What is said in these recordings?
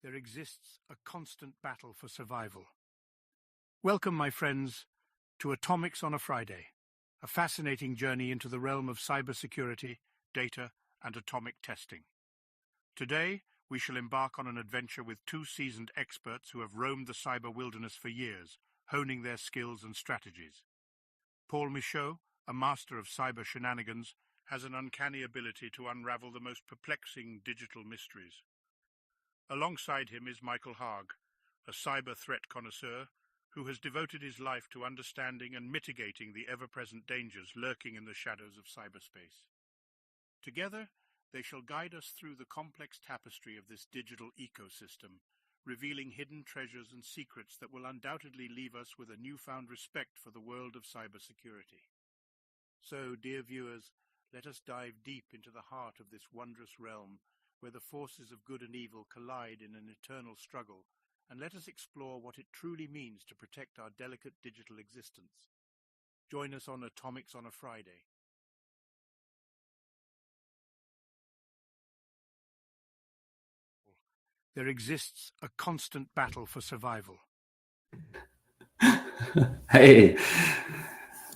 there exists a constant battle for survival. Welcome, my friends, to Atomics on a Friday, a fascinating journey into the realm of cybersecurity, data, and atomic testing. Today, we shall embark on an adventure with two seasoned experts who have roamed the cyber wilderness for years, honing their skills and strategies. Paul Michaud, a master of cyber shenanigans, has an uncanny ability to unravel the most perplexing digital mysteries. Alongside him is Michael Haag, a cyber threat connoisseur who has devoted his life to understanding and mitigating the ever-present dangers lurking in the shadows of cyberspace. Together, they shall guide us through the complex tapestry of this digital ecosystem, revealing hidden treasures and secrets that will undoubtedly leave us with a newfound respect for the world of cybersecurity. So, dear viewers, let us dive deep into the heart of this wondrous realm, where the forces of good and evil collide in an eternal struggle, and let us explore what it truly means to protect our delicate digital existence. Join us on Atomics on a Friday. There exists a constant battle for survival. Hey.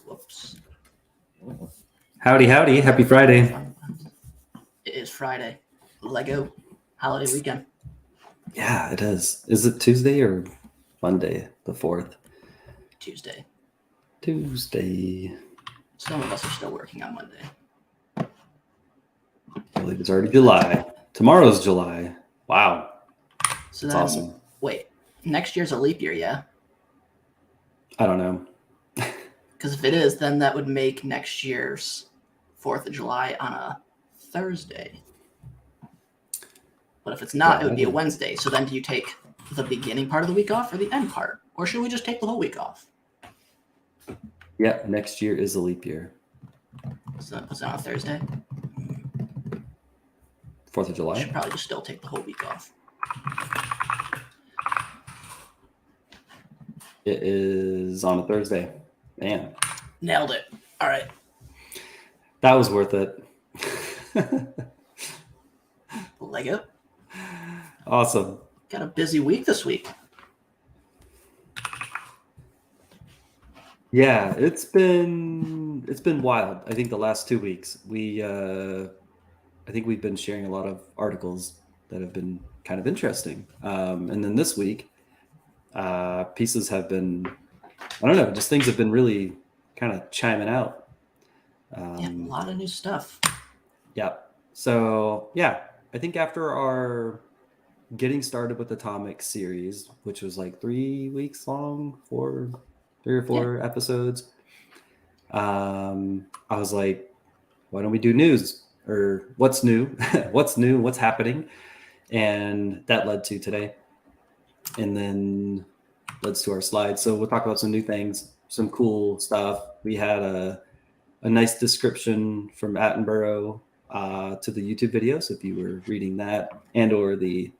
Whoops. Howdy, howdy. Happy Friday. It is Friday. Lego holiday weekend. Yeah, it is. Is it Tuesday or Monday, the 4th? Tuesday. Tuesday. Some of us are still working on Monday. I believe it's already July. Tomorrow's July. Wow. So That's then, awesome. Wait, next year's a leap year, yeah? I don't know. Because if it is, then that would make next year's 4th of July on a Thursday. But if it's not, it would be a Wednesday. So then do you take the beginning part of the week off or the end part? Or should we just take the whole week off? Yeah, next year is a leap year. So it's on a Thursday? 4th of We July? should probably just still take the whole week off. It is on a Thursday. Man. Nailed it. All right. That was worth it. Lego. Awesome. Got a busy week this week. Yeah, it's been wild. I think the last 2 weeks I think we've been sharing a lot of articles that have been kind of interesting. And then this week, pieces have been, I don't know, just things have been really kind of chiming out. Yeah, a lot of new stuff. Yeah. So yeah, I think after our getting started with the Atomic series, which was like 3 weeks long, 3 or 4 episodes, I was like, why don't we do news, or what's new, what's happening? And that led to today, and then led to our slides. So we'll talk about some new things, some cool stuff. We had a nice description from Attenborough to the YouTube video. So if you were reading that and or the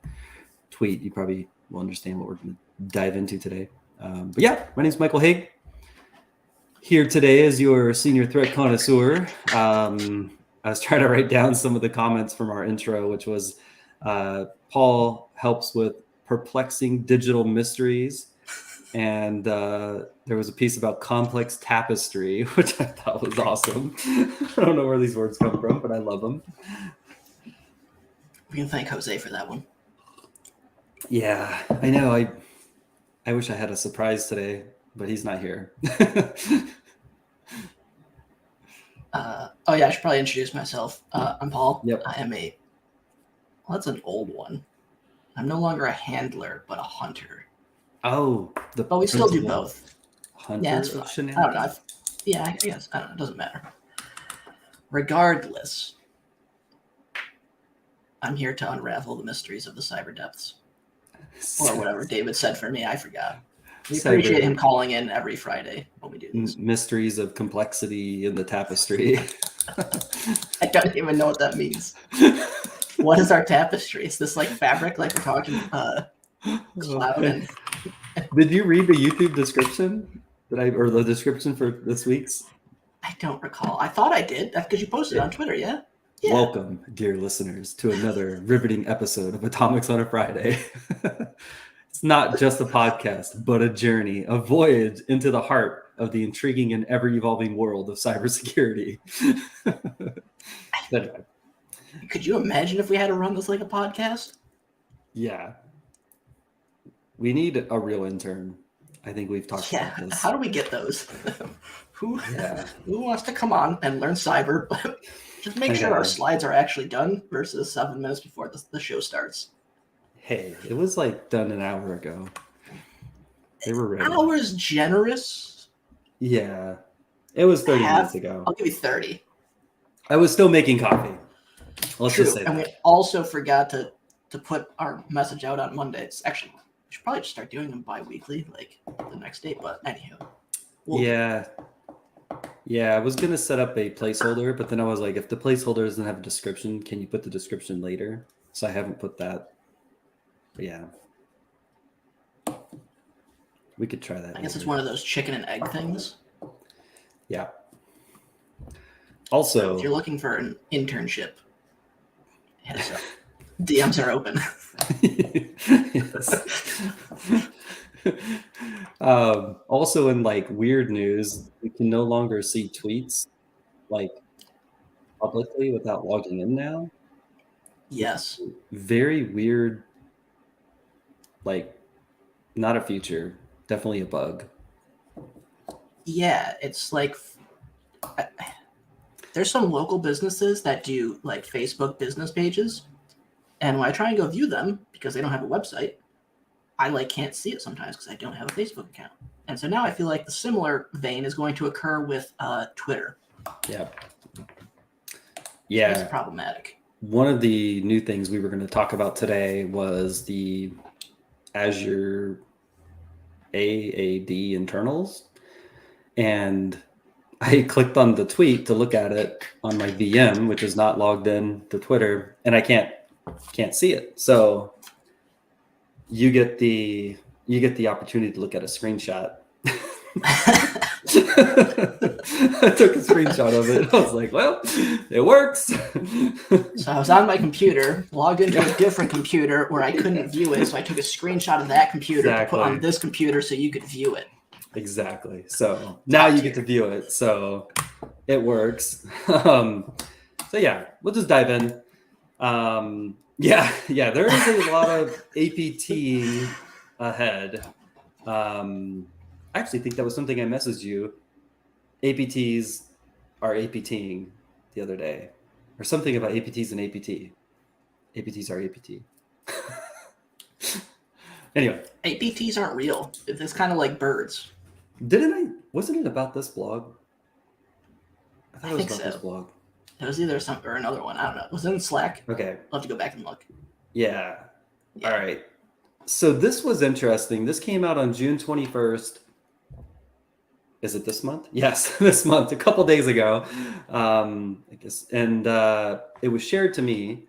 tweet, you probably will understand what we're going to dive into today. But yeah, my name is Michael Haag. Here today as your senior threat connoisseur. I was trying to write down some of the comments from our intro, which was Paul helps with perplexing digital mysteries. And there was a piece about complex tapestry, which I thought was awesome. I don't know where these words come from, but I love them. We can thank Jose for that one. Yeah, I know. I wish I had a surprise today, but he's not here. Oh yeah, I should probably introduce myself. I'm Paul. Yep. I am well, that's an old one. I'm no longer a handler, but a hunter. Oh, but we still do both. Hunter yeah, it's of fine. I don't know. I guess. I don't know. It doesn't matter. Regardless, I'm here to unravel the mysteries of the cyber depths. Or whatever David said for me. I forgot. We appreciate him calling in every Friday when we do this. Mysteries of complexity in the tapestry. I don't even know what that means. What is our tapestry? Is this like fabric, like we're talking cloud and... Did you read the YouTube description or the description for this week's? I don't recall. I thought I did. That's because you posted it on Twitter, yeah? Yeah. Welcome, dear listeners, to another riveting episode of Atomics on a Friday. It's not just a podcast, but a journey, a voyage into the heart of the intriguing and ever-evolving world of cybersecurity. Anyway, Could you imagine if we had to run this like a podcast? yeah. We need a real intern. I think we've talked about this. How do we get those? Who Yeah. wants to come on and learn cyber? Just make sure our slides are actually done versus 7 minutes before the show starts. Hey, it was like done an hour ago. They were ready. An hour is generous. Yeah. It was 30 minutes ago. I'll give you 30. I was still making coffee. Let's True. just say And that. we also forgot to put our message out on Mondays. Actually, we should probably just start doing them bi-weekly, like the next day. But anywho. Yeah, I was going to set up a placeholder, but then I was like, if the placeholder doesn't have a description, can you put the description later? So I haven't put that. But yeah. We could try that. I guess it's one of those chicken and egg things. Yeah. Also, If you're looking for an internship, hit us up. DMs are open. Yes. Also in like weird news, you can no longer see tweets like publicly without logging in now. Yes. Very weird, like not a feature, definitely a bug. Yeah, it's like there's some local businesses that do like Facebook business pages, and when I try and go view them because they don't have a website, I like can't see it sometimes because I don't have a Facebook account. And so now I feel like the similar vein is going to occur with Twitter. Yeah. It's problematic. One of the new things we were going to talk about today was the Azure AADInternals. And I clicked on the tweet to look at it on my VM, which is not logged in to Twitter, and I can't see it. So you get the opportunity to look at a screenshot. I took a screenshot of it. I was like, well, it works. So I was on my computer, logged into a different computer where I couldn't view it. So I took a screenshot of that computer to put on this computer so you could view it. Exactly. So now you get to view it. So it works. So yeah, we'll just dive in. Yeah, there is a lot of APT ahead. I actually think that was something I messaged you. APTs are APTing the other day, or something about APTs and APT. APTs are APT. Anyway, APTs aren't real. It's kind of like birds. Wasn't it about this blog? I thought it was about this blog. It was either some or another one. I don't know. Was it in Slack? Okay. I'll have to go back and look. Yeah. All right. So this was interesting. This came out on June 21st. Is it this month? Yes, this month, a couple days ago, I guess. And it was shared to me.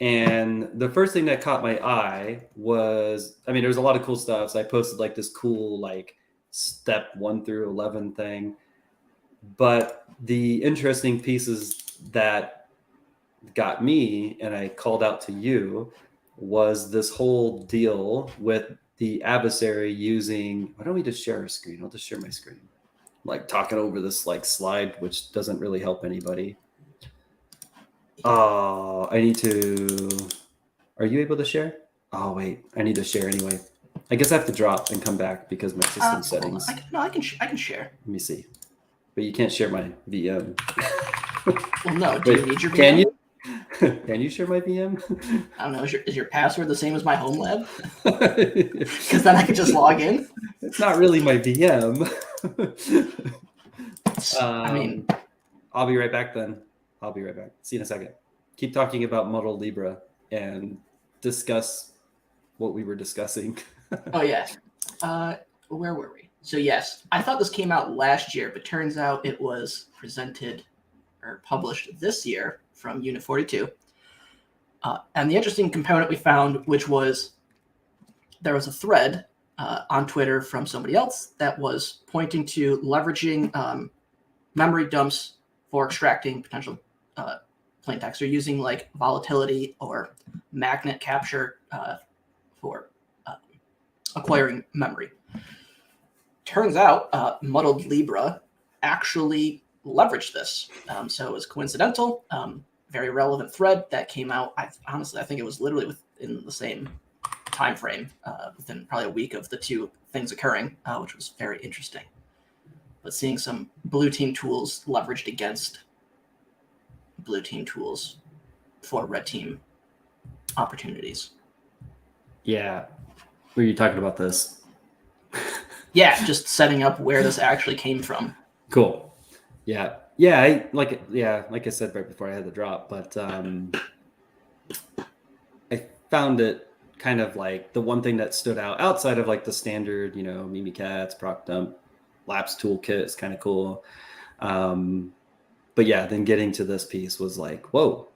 And the first thing that caught my eye was, I mean, there was a lot of cool stuff. So I posted like this cool, like step 1 through 11 thing. But the interesting pieces that got me, and I called out to you, was this whole deal with the adversary using, why don't we just share our screen? I'll just share my screen. I'm like talking over this like slide, which doesn't really help anybody. Oh, I need to, are you able to share? Oh, wait, I need to share anyway. I guess I have to drop and come back because my system settings. I can share. Let me see. But you can't share my VM. Well, no. Do you need your VM? Can you? Can you share my VM? I don't know. Is your password the same as my home lab? Because then I could just log in. It's not really my VM. I mean, I'll be right back then. I'll be right back. See you in a second. Keep talking about Model Libra and discuss what we were discussing. Oh, yeah. Where were we? So, yes, I thought this came out last year, but turns out it was presented or published this year from Unit 42. And the interesting component we found, which was there was a thread on Twitter from somebody else that was pointing to leveraging memory dumps for extracting potential plain text. They're using like volatility or magnet capture for acquiring memory. Turns out Muddled Libra actually leveraged this. So it was coincidental, very relevant thread that came out. I think it was literally within the same time frame, within probably a week of the two things occurring, which was very interesting. But seeing some blue team tools leveraged against blue team tools for red team opportunities. Yeah. Were you talking about this? Yeah, just setting up where this actually came from. Cool. Yeah. Yeah. Like I said right before I had the drop, but I found it kind of like the one thing that stood out outside of like the standard, Mimikatz, proc dump, lapse toolkit is kind of cool. But yeah, then getting to this piece was like, whoa,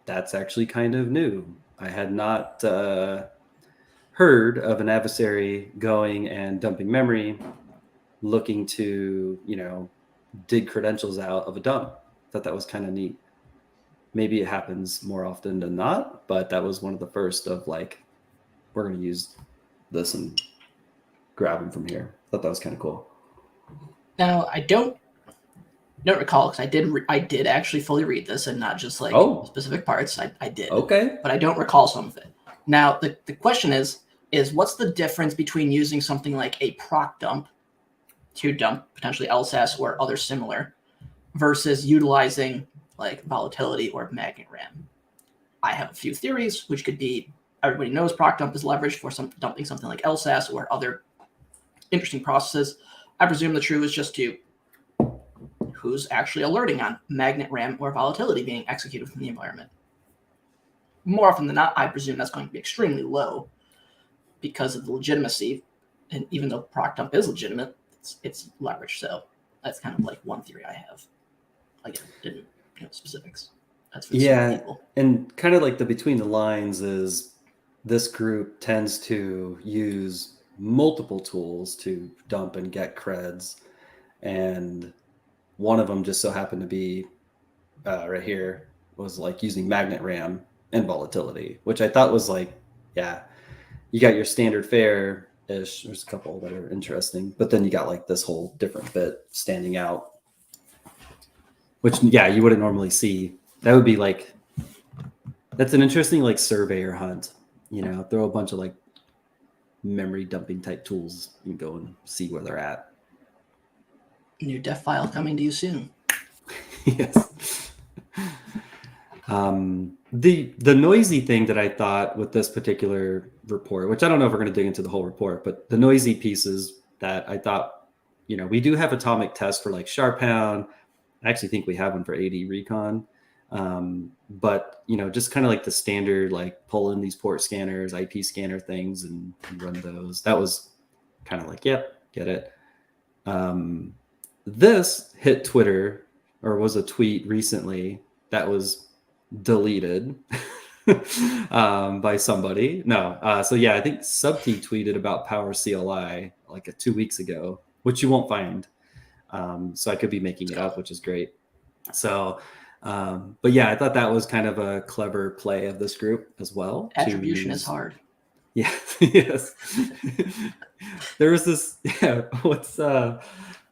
that's actually kind of new. I had not heard of an adversary going and dumping memory, looking to, dig credentials out of a dump. Thought that was kind of neat. Maybe it happens more often than not, but that was one of the first of like, we're going to use this and grab them from here. Thought that was kind of cool. Now, I don't recall because I did actually fully read this and not just like specific parts. I did. Okay. But I don't recall some of it. Now, the question is what's the difference between using something like a proc dump to dump potentially LSS or other similar versus utilizing like volatility or magnet RAM? I have a few theories, which could be everybody knows proc dump is leveraged for dumping something like LSS or other interesting processes. I presume the true is just to who's actually alerting on magnet RAM or volatility being executed from the environment. More often than not, I presume that's going to be extremely low because of the legitimacy. And even though proc dump is legitimate, it's leveraged. So that's kind of like one theory I have. Again, didn't specifics. That's for some people. And kind of like the between the lines is this group tends to use multiple tools to dump and get creds, and one of them just so happened to be right here was like using magnet RAM and volatility, which I thought was like, yeah, you got your standard fare-ish. There's a couple that are interesting, but then you got like this whole different bit standing out, which, yeah, you wouldn't normally see. That would be like, that's an interesting like surveyor hunt, throw a bunch of like memory dumping type tools and go and see where they're at. New def file coming to you soon. Yes. The noisy thing that I thought with this particular report, which I don't know if we're going to dig into the whole report, but the noisy pieces that I thought, we do have atomic tests for like Sharpound. I actually think we have one for AD Recon. But just kind of like the standard, like pull in these port scanners, IP scanner things and run those. That was kind of like, yep, get it. This hit Twitter, or was a tweet recently that was deleted by somebody. No. So yeah, I think Subti tweeted about Power CLI like 2 weeks ago, which you won't find. So I could be making it up, which is great. So, but yeah, I thought that was kind of a clever play of this group as well. Attribution is hard. Yeah. Yes. There was this. Yeah.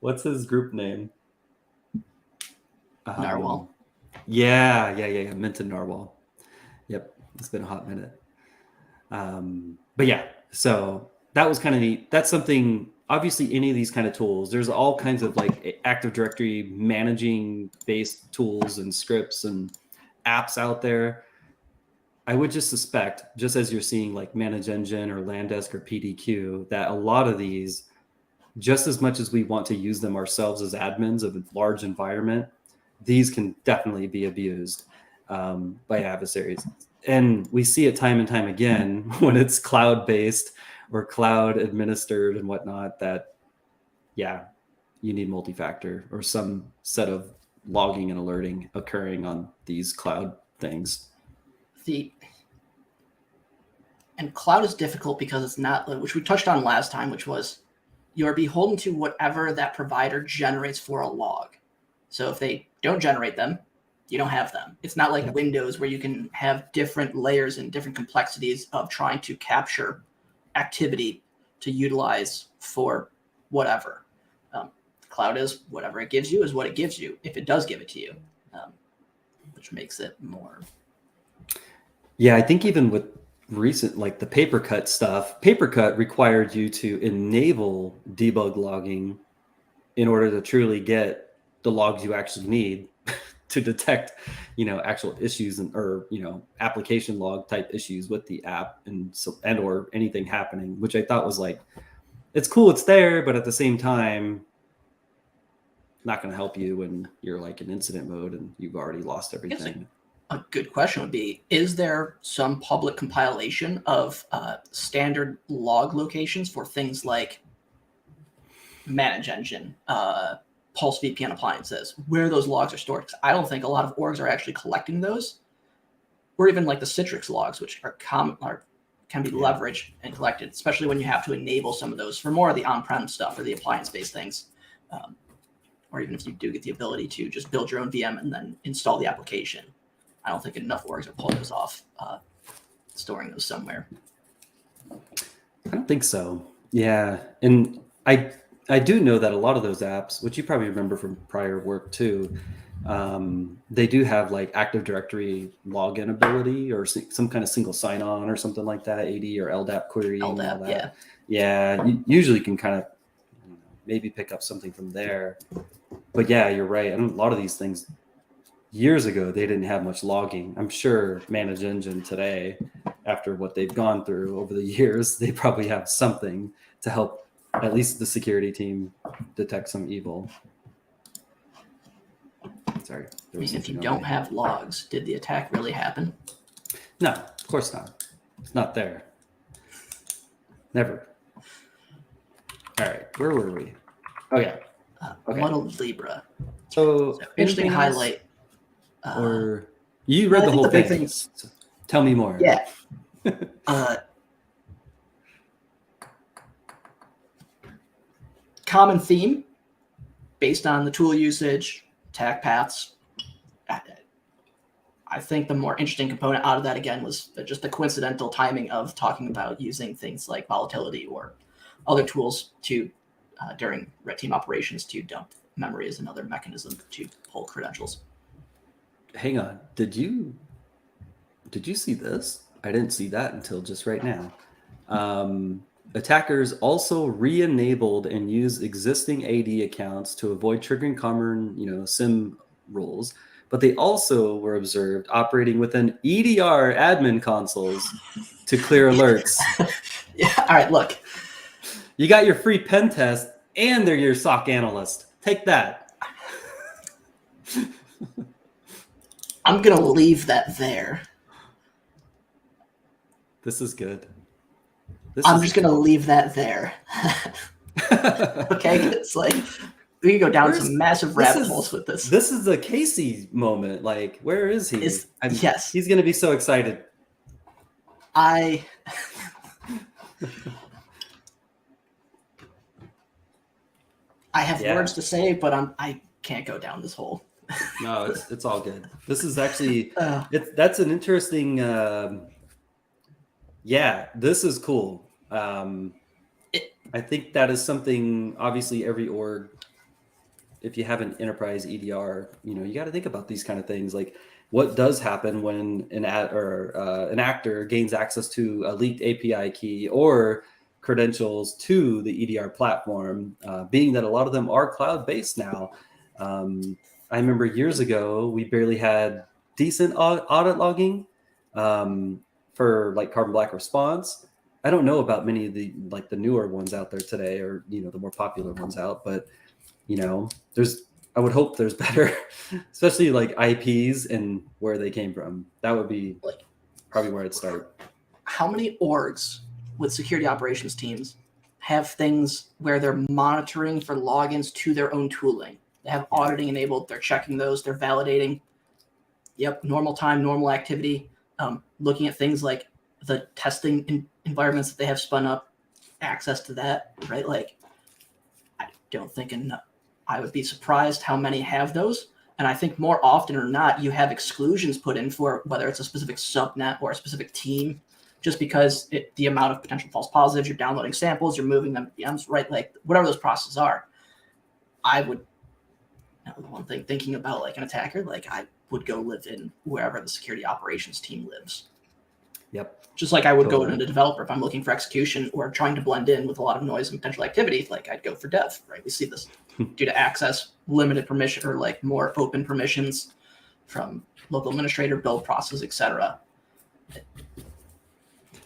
What's his group name? Narwhal. Yeah. Minton Narwhal. Yep. It's been a hot minute. But yeah, so that was kind of neat. That's something, obviously any of these kind of tools, there's all kinds of like Active Directory managing based tools and scripts and apps out there. I would just suspect, just as you're seeing like Manage Engine or Landesk or PDQ, that a lot of these, just as much as we want to use them ourselves as admins of a large environment, these can definitely be abused by adversaries. And we see it time and time again when it's cloud-based or cloud administered and whatnot, that, yeah, you need multi-factor or some set of logging and alerting occurring on these cloud things. And cloud is difficult because it's not, which we touched on last time, which was you're beholden to whatever that provider generates for a log. So if they don't generate them, You don't have them. It's not like Windows where you can have different layers and different complexities of trying to capture activity to utilize for whatever. Cloud is whatever it gives you is what it gives you, if it does give it to you, which makes it more. Yeah, I think even with recent, like the Papercut stuff, Papercut required you to enable debug logging in order to truly get the logs you actually need to detect, actual issues or application log type issues with the app and or anything happening, which I thought was like, it's cool, it's there, but at the same time, not going to help you when you're like in incident mode and you've already lost everything. A good question would be, is there some public compilation of standard log locations for things like Manage Engine, Pulse VPN appliances, where those logs are stored? Because I don't think a lot of orgs are actually collecting those, or even like the Citrix logs, which are can be leveraged and collected, especially when you have to enable some of those for more of the on-prem stuff or the appliance-based things. Or even if you do get the ability to just build your own VM and then install the application. I don't think enough orgs are pulling those off, storing those somewhere. I don't think so. Yeah. And I do know that a lot of those apps, which you probably remember from prior work too, they do have like Active Directory login ability or some kind of single sign-on or something like that, AD or LDAP query. LDAP, and all that. yeah. Yeah, you usually can kind of maybe pick up something from there. But yeah, you're right. A lot of these things, years ago, they didn't have much logging. I'm sure Manage Engine today, after what they've gone through over the years, they probably have something to help at least the security team detect some evil. Sorry. I mean, if you don't have logs, did the attack really happen? No, of course not. It's not there. Never. All right, where were we? Oh yeah. Okay. Muddled Libra. So interesting highlight. Or you read the whole thing. So tell me more. Yeah. Common theme based on the tool usage, attack paths. I think the more interesting component out of that, again, was just the coincidental timing of talking about using things like volatility or other tools to during red team operations to dump memory as another mechanism to pull credentials. Hang on. Did you see this? I didn't see that until just right now. Attackers also re-enabled and used existing AD accounts to avoid triggering common, SIM rules, but they also were observed operating within EDR admin consoles to clear alerts. Yeah. All right. Look, you got your free pen test, and they're your SOC analyst. Take that. I'm gonna leave that there. This is good. I'm just gonna leave that there. Okay, it's like we can go down some massive rabbit holes with this. This is the Casey moment. Like, where is he? Yes, he's gonna be so excited. I have words to say, but I can't go down this hole. No, it's all good. This is actually that's an interesting. This is cool. I think that is something. Obviously, every org, if you have an enterprise EDR, you got to think about these kind of things. Like, what does happen when an actor gains access to a leaked API key or credentials to the EDR platform, being that a lot of them are cloud-based now. I remember years ago, we barely had decent audit logging for like Carbon Black Response. I don't know about many of the newer ones out there today, or the more popular ones out, but I would hope there's better, especially like IPs and where they came from. That would be probably where I'd start. How many orgs with security operations teams have things where they're monitoring for logins to their own tooling? They have auditing enabled. They're checking those. They're validating. Yep, normal time, normal activity. Looking at things like the testing environments that they have spun up, access to that, right? Like, I don't think enough. I would be surprised how many have those. And I think more often or not, you have exclusions put in for whether it's a specific subnet or a specific team, just because the amount of potential false positives, you're downloading samples, you're moving them to VMs, right? Like whatever those processes are, I would, one thing thinking about like an attacker, like I would go live in wherever the security operations team lives. Yep. Just like I would Totally. go into developer if I'm looking for execution or trying to blend in with a lot of noise and potential activity, like I'd go for dev, right? We see this due to access, limited permission, or like more open permissions from local administrator, build process, etc.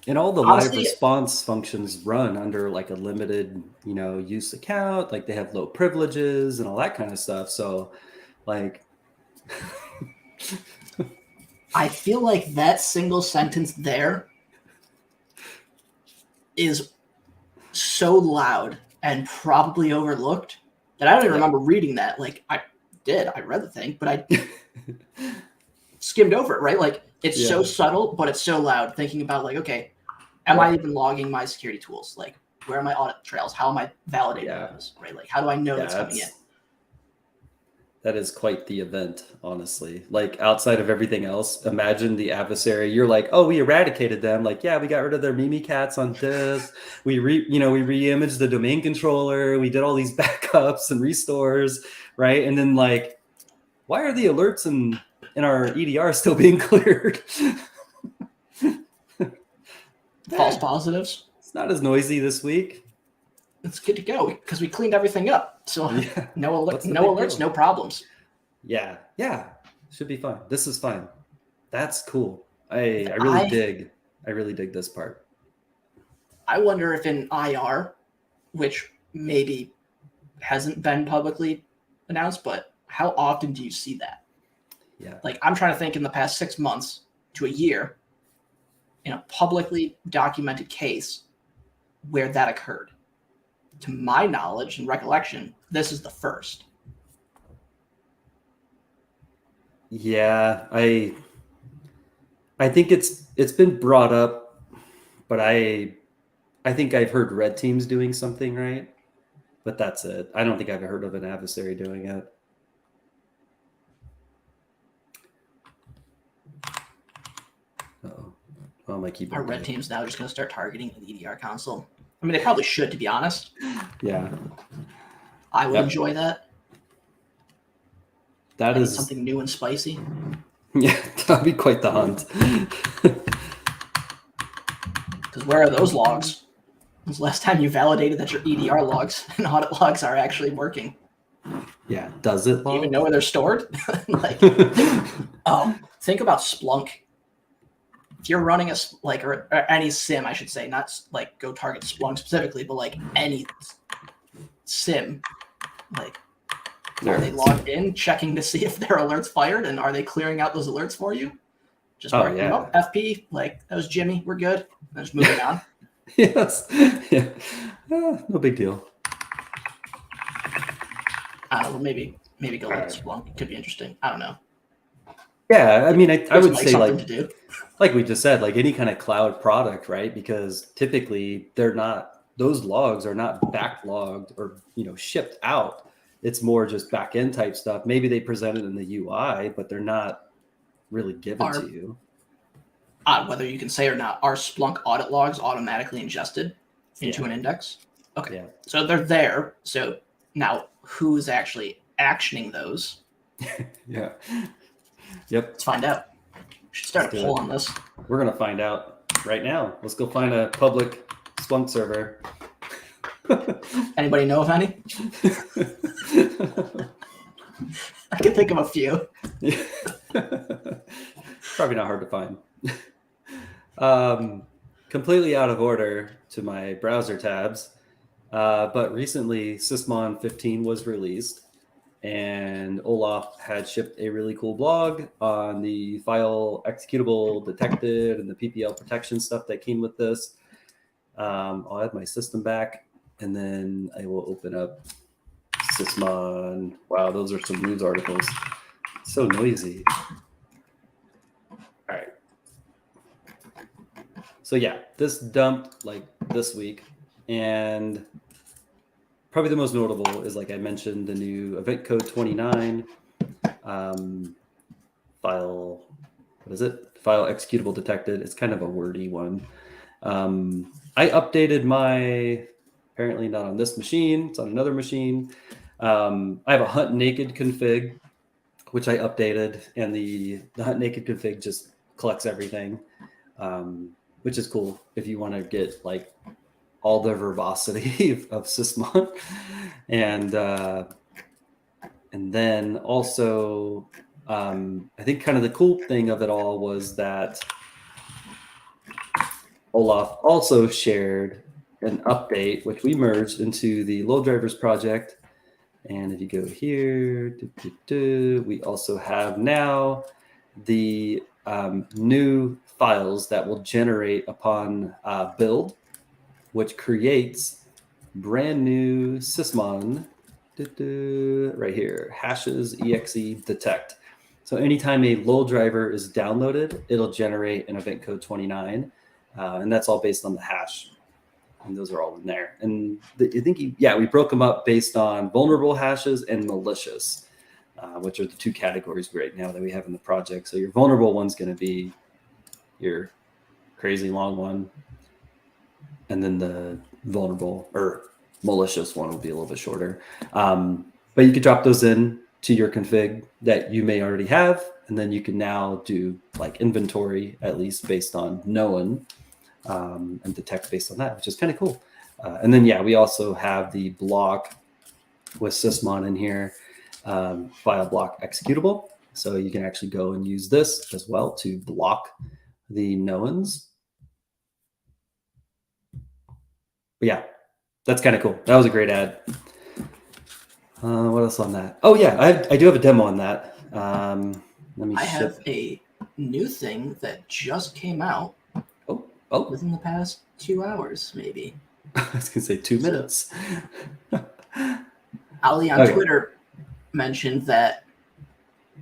And all the Honestly, live response functions run under like a limited, use account. Like they have low privileges and all that kind of stuff. So, like, I feel like that single sentence there is so loud and probably overlooked that I don't even remember reading that. Like I read the thing, but I skimmed over it, right? Like it's so subtle, but it's so loud. Thinking about like, okay, am I even logging my security tools? Like where are my audit trails? How am I validating those, right? Like how do I know that's coming in? That is quite the event, honestly. Like outside of everything else, imagine the adversary. You're like, oh, we eradicated them. Like, yeah, we got rid of their Mimikatz on disk. We re-imaged the domain controller. We did all these backups and restores, right? And then like, why are the alerts in our EDR still being cleared? False positives. It's not as noisy this week. It's good to go because we cleaned everything up. So no alerts, no problems. Yeah. Should be fine. This is fine. That's cool. I really dig this part. I wonder if in IR, which maybe hasn't been publicly announced, but how often do you see that? Yeah. Like I'm trying to think in the past 6 months to a year in a publicly documented case where that occurred. To my knowledge and recollection, this is the first. Yeah, I think it's been brought up, but I think I've heard red teams doing something, right? But that's it. I don't think I've heard of an adversary doing it. Oh, my keyboard. Are red teams now just going to start targeting the EDR console? I mean, they probably should, to be honest. Yeah. I would enjoy that. That is something new and spicy. Yeah, that'd be quite the hunt. Because where are those logs? When's the last time you validated that your EDR logs and audit logs are actually working? Yeah, does it? Do you even know where they're stored? Think about Splunk. If you're running or any SIM, I should say, not like go target Splunk specifically, but like any SIM, like are they logged in, checking to see if their alerts fired, and are they clearing out those alerts for you? Just mark them up, FP, like that was Jimmy, we're good. And just moving on. Yes, yeah, no big deal. Maybe go look at Splunk. It could be interesting. I don't know. Yeah, I mean, I would say like we just said, like any kind of cloud product, right? Because typically those logs are not backlogged or, shipped out. It's more just back end type stuff. Maybe they present it in the UI, but they're not really given to you. Whether you can say or not, are Splunk audit logs automatically ingested into an index? Okay. Yeah. So they're there. So now who is actually actioning those? Yeah. Yep. Let's find out. We should start a poll on this. We're going to find out right now. Let's go find a public Splunk server. Anybody know of any? I can think of a few. Probably not hard to find. Completely out of order to my browser tabs, but recently Sysmon 15 was released, and Olaf had shipped a really cool blog on the file executable detected and the PPL protection stuff that came with this. I'll add my system back, and then I will open up Sysmon. Wow, those are some news articles. So noisy. All right. So yeah, this dumped like this week, and probably the most notable is, like I mentioned, the new event code 29. file, what is it? File executable detected. It's kind of a wordy one. I updated my, apparently not on this machine, it's on another machine. I have a hunt naked config, which I updated, and the hunt naked config just collects everything, which is cool if you want to get like all the verbosity of Sysmon. And then also, I think kind of the cool thing of it all was that Olaf also shared an update, which we merged into the load drivers project. And if you go here, we also have now the new files that will generate upon build, which creates brand new Sysmon right here, hashes exe detect. So anytime a load driver is downloaded, it'll generate an event code 29, and that's all based on the hash. And those are all in there. And I think, we broke them up based on vulnerable hashes and malicious, which are the two categories right now that we have in the project. So your vulnerable one's going to be your crazy long one. And then the vulnerable or malicious one will be a little bit shorter. But you could drop those in to your config that you may already have. And then you can now do like inventory, at least based on known. And detect based on that, which is kind of cool. And then, we also have the block with Sysmon in here, file block executable. So you can actually go and use this as well to block the knowns. But that's kind of cool. That was a great ad. What else on that? Oh, I do have a demo on that. Let me have a new thing that just came out. Oh, within the past 2 hours, maybe. I was gonna say 2 minutes. Ali on Twitter mentioned that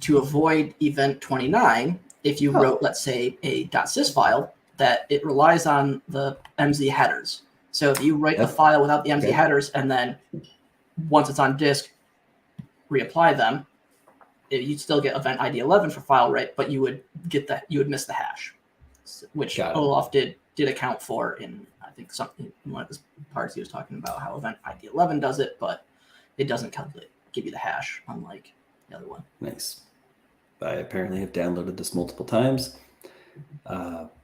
to avoid event 29, if you wrote, let's say, a .sys file, that it relies on the MZ headers. So if you write the file without the MZ headers, and then once it's on disk, reapply them, you'd still get event ID 11 for file write, but you would miss the hash, which Olaf did account for in, I think, something in one of his parts. He was talking about how event ID 11 does it, but it doesn't give you the hash, unlike the other one. Nice. I apparently have downloaded this multiple times.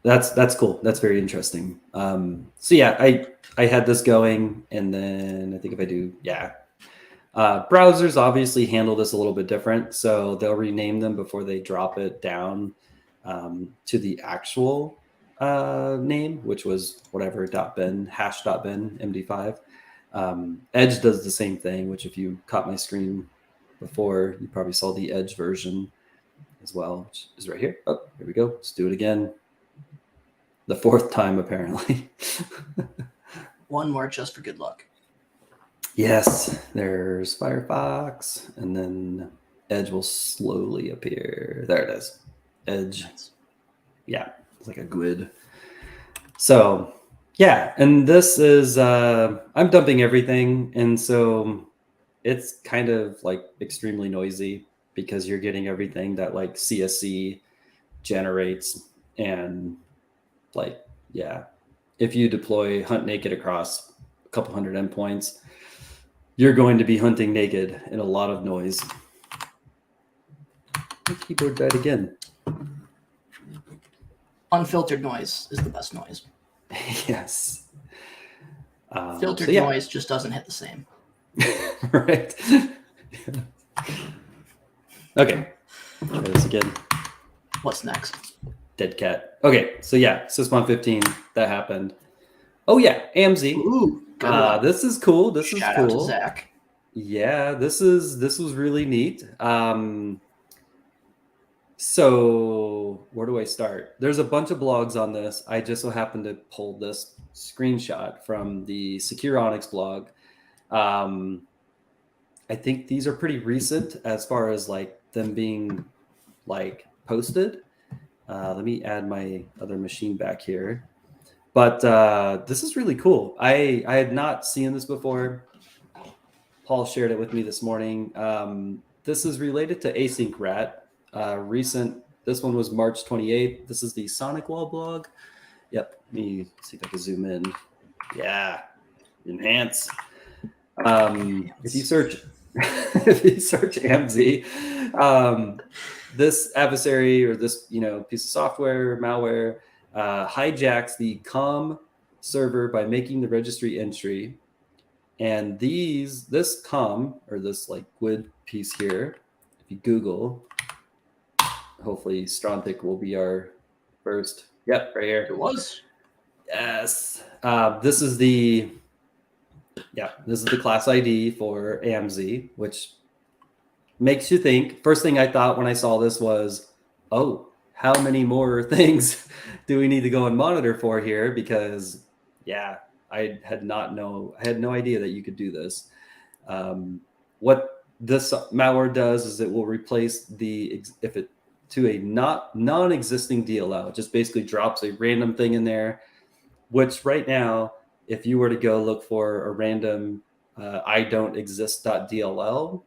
That's cool. That's very interesting. I had this going, and then I think if I do, browsers obviously handle this a little bit different, so they'll rename them before they drop it down to the actual name, which was whatever .bin, hash.bin, MD5. Edge does the same thing, which if you caught my screen before, you probably saw the Edge version as well, which is right here. Oh, here we go. Let's do it again. The 4th time, apparently. One more just for good luck. Yes, there's Firefox, and then Edge will slowly appear. There it is. Edge. Nice. It's like a GUID. So, and this is, I'm dumping everything. And so it's kind of like extremely noisy because you're getting everything that like CSC generates. And if you deploy hunt naked across a couple hundred endpoints, you're going to be hunting naked in a lot of noise. My keyboard died again. Unfiltered noise is the best noise. Yes. Filtered noise just doesn't hit the same. Right. Okay. Try this again. What's next? Dead cat. Okay. So Sysmon 15, that happened. Oh yeah, AMZ. Ooh, this is cool. This Shout is cool. Out to Zach. Yeah, this was really neat. So where do I start? There's a bunch of blogs on this. I just so happened to pull this screenshot from the Secure Onyx blog. I think these are pretty recent as far as like them being like posted. Let me add my other machine back here. But this is really cool. I had not seen this before. Paul shared it with me this morning. this is related to async rat. This one was March 28th. This is the Sonic Wall blog. Yep. Let me see if I can zoom in. Yeah. Enhance. If you search AMZ, this adversary or this piece of software, malware, hijacks the COM server by making the registry entry. And this COM, or this like GUID piece here, if you Google, hopefully Strontic will be our first. Yep, right here. It was. Yes. This is the class ID for AMZ, which makes you think. First thing I thought when I saw this was, oh, how many more things do we need to go and monitor for here? Because I had no idea that you could do this. What this malware does is it will replace to a non-existing DLL. It just basically drops a random thing in there, which right now, if you were to go look for a random I don't exist.dll,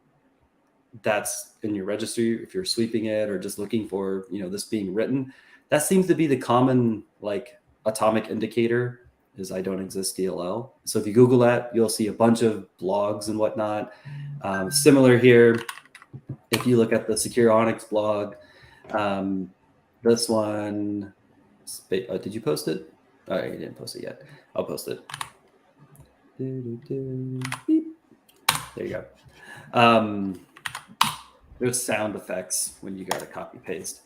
that's in your registry. If you're sweeping it or just looking for this being written, that seems to be the common like atomic indicator is I don't exist DLL. So if you Google that, you'll see a bunch of blogs and whatnot. Similar here, if you look at the Secure Onyx blog, this one, did you post it? Oh, you didn't post it yet. I'll post it. Beep. There you go. There's sound effects when you got to copy paste.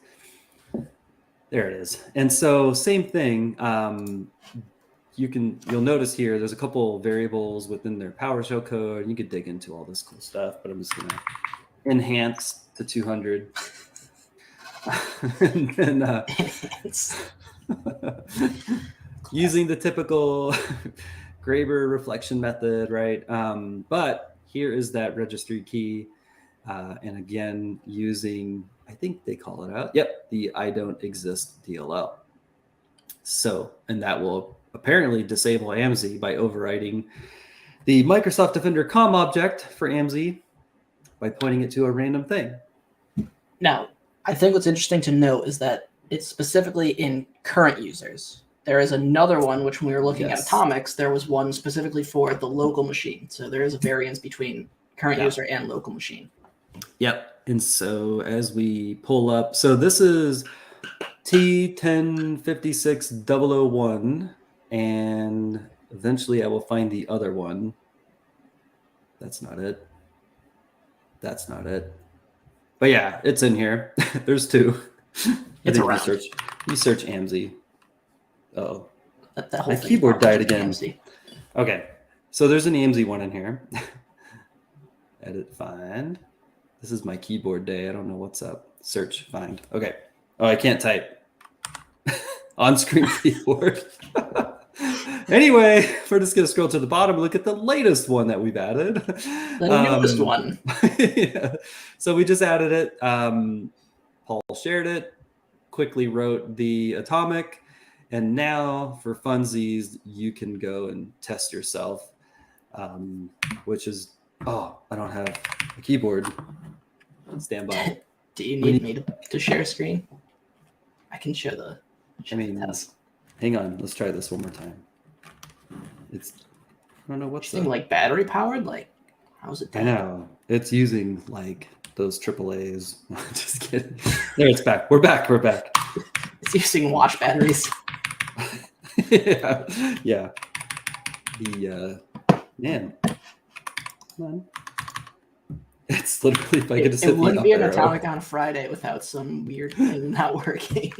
There it is. And so same thing. You'll notice here, there's a couple variables within their PowerShell code. And you could dig into all this cool stuff, but I'm just going to enhance to 200. And then using the typical Graeber reflection method, right? But here is that registry key. And again, using, I think they call it out. Yep, the I don't exist DLL. So, and that will apparently disable AMZ by overriding the Microsoft Defender COM object for AMZ by pointing it to a random thing. Now, I think what's interesting to note is that it's specifically in current users. There is another one, which when we were looking at atomics, there was one specifically for the local machine. So there is a variance between current user and local machine. Yep. And so as we pull up, so this is T1056001, and eventually I will find the other one. That's not it. That's not it. But yeah, it's in here. There's two. It's around. You search AMZ. Oh, that whole my keyboard died again. AMZ. Okay, so there's an AMZ one in here. Edit, find. This is my keyboard day. I don't know what's up. Search, find. Okay. Oh, I can't type. On-screen keyboard. Anyway, we're just going to scroll to the bottom and look at the latest one that we've added. The newest one. Yeah. So we just added it. Paul shared it, quickly wrote the atomic, and now for funsies, you can go and test yourself, which is, I don't have a keyboard. Stand by. Do you need me to share screen? I can share the test. Hang on. Let's try this one more time. I don't know what's thing like battery powered. Like, how's it? I know it's using like those AAAs. Just kidding. There, it's back. We're back. It's using watch batteries. Yeah. The man. Come on. It's literally if I could just hit the up arrow. It wouldn't be an atomic on Friday without some weird thing not working.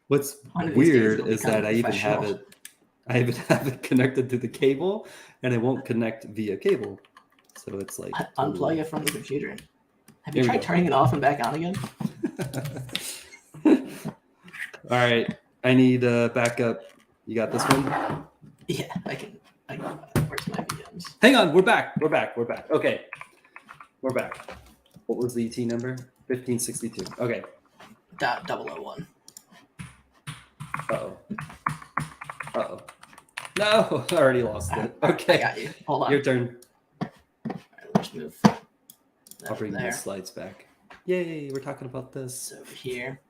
What's weird is that I even have it connected to the cable, and it won't connect via cable. So it's like unplug it from the computer. Have you tried turning it off and back on again? All right, I need backup. You got this one? Yeah, I can. Where's my VMs? Hang on, we're back. Okay, we're back. What was the ET number? 1562. Okay. .001. Uh-oh. No, I already lost it. Okay. I got you. Hold on. Your turn. All right, move I'll bring there. these slides back. Yay, we're talking about this. Over here.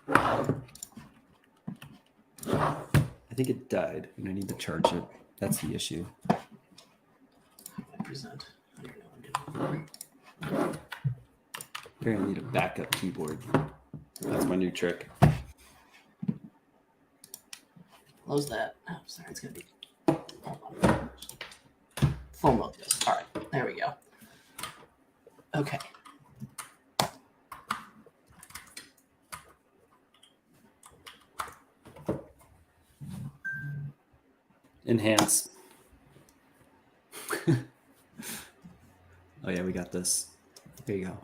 I think it died and I need to charge it. That's the issue. How do I present? I don't know what I'm doing. Here, I need a backup keyboard. That's my new trick. Close that. Oh, sorry, it's gonna be. Hold on. Full mode this. All right, there we go. Okay. Enhance. Oh yeah, we got this. There you go.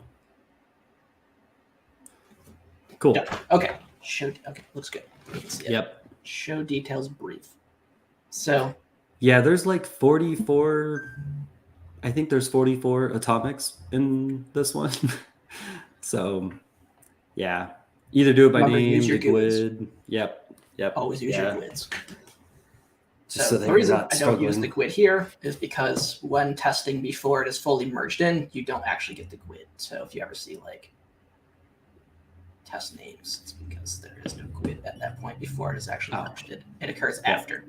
Cool. Yep. Okay. Show. Okay, looks good. You can see it. Yep. Show details brief. So. Yeah, there's like 44. I think there's 44 atomics in this one. So, yeah, either do it by Remember, name, use your the GUID. Yep. Always use your GUIDs. Just So that the reason you're not I don't use the struggling. GUID here is because when testing before it is fully merged in, you don't actually get the GUID. So if you ever see like test names, it's because there is no GUID at that point before it is actually merged in. It occurs after.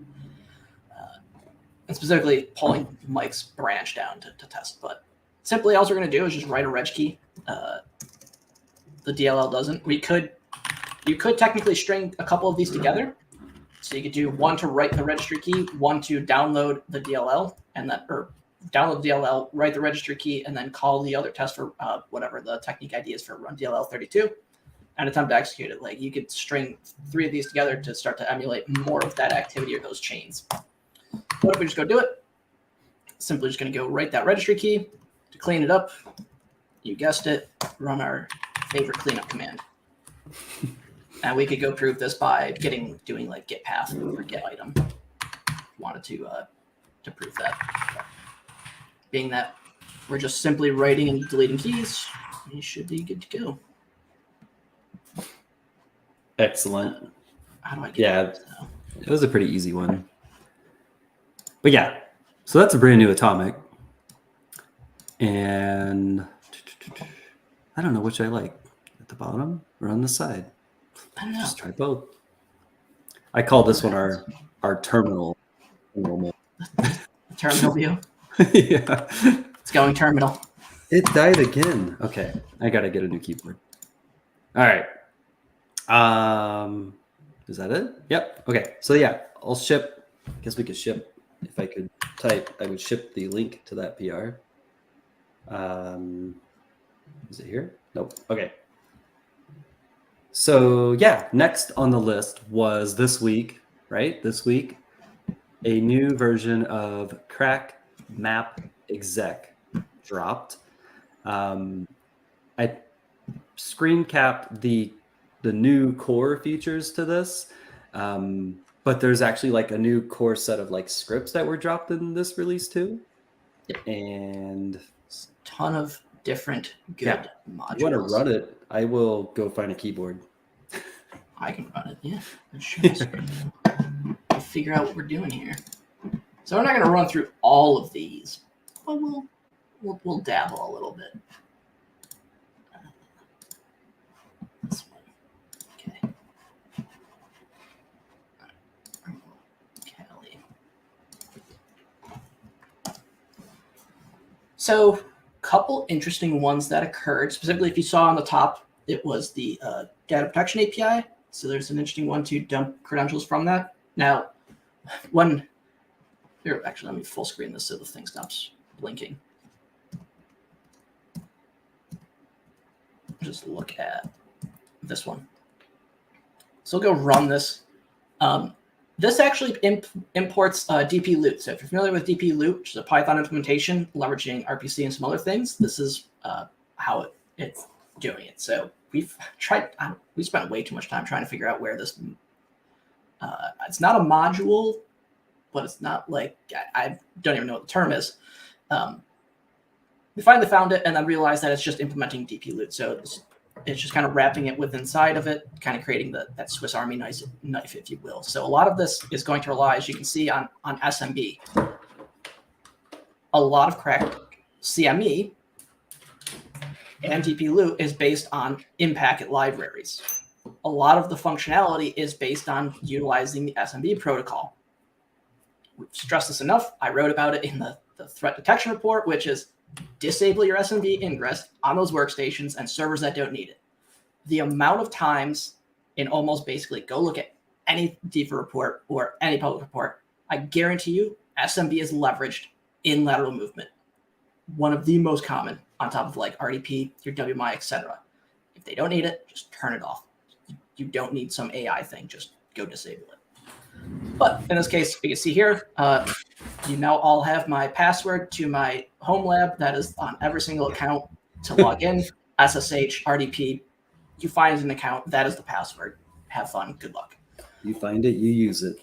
And specifically pulling Mike's branch down to test. But simply all we're going to do is just write a reg key. The DLL doesn't. You could technically string a couple of these together. So you could do one to write the registry key, one to download the DLL, and then or download the DLL, write the registry key, and then call the other test for whatever the technique ID is for run DLL 32, and attempt to execute it. Like you could string 3 of these together to start to emulate more of that activity or those chains. What if we just go do it? Simply just going to go write that registry key to clean it up. You guessed it. Run our favorite cleanup command. And we could go prove this by doing like get path or get item. Wanted to prove that. But being that we're just simply writing and deleting keys, you should be good to go. Excellent. How do I get Yeah, it was a pretty easy one. But yeah, so that's a brand new atomic. And I don't know which I like, at the bottom or on the side. I don't know. Just try both. I call this one our terminal. Terminal view. Yeah. It's going terminal. It died again. Okay, I gotta get a new keyboard. All right. Is that it? Yep. Okay. So yeah, I'll ship. I guess we could ship. If I could type, I would ship the link to that PR. Is it here? Nope. Okay. So yeah, next on the list was this week, right? This week, a new version of CrackMapExec dropped. I screen capped the new core features to this, but there's actually like a new core set of like scripts that were dropped in this release too. Yep. And Ton of different good modules. If you want to run it, I will go find a keyboard. I can run it, yeah. We'll figure out what we're doing here. So we're not going to run through all of these, but we'll dabble a little bit. This one, okay. Kelly. So, couple interesting ones that occurred. Specifically, if you saw on the top, it was the data protection API. So there's an interesting one to dump credentials from that. Now, here, actually, let me full screen this so the thing stops blinking. Just look at this one. So we'll go run this. This actually imports DP loot. So if you're familiar with DP loot, which is a Python implementation leveraging RPC and some other things, this is how it's doing it. So we spent way too much time trying to figure out where this. It's not a module, but it's not like I don't even know what the term is. We finally found it and then realized that it's just implementing DP loot. So it's just kind of wrapping it with inside of it, kind of creating that Swiss Army knife, if you will. So a lot of this is going to rely, as you can see, on SMB. a lot of cracked CME and TP-Loop is based on in-packet libraries. A lot of the functionality is based on utilizing the SMB protocol. We've stressed this enough. I wrote about it in the threat detection report, which is disable your SMB ingress on those workstations and servers that don't need it. The amount of times in almost basically go look at any DFA report or any public report, I guarantee you SMB is leveraged in lateral movement. One of the most common on top of like RDP, your WMI, etc. If they don't need it, just turn it off. You don't need some AI thing. Just go disable it. But in this case, you can see here, you now all have my password to my home lab that is on every single account to log in, SSH, RDP. You find an account, that is the password. Have fun. Good luck. You find it, you use it.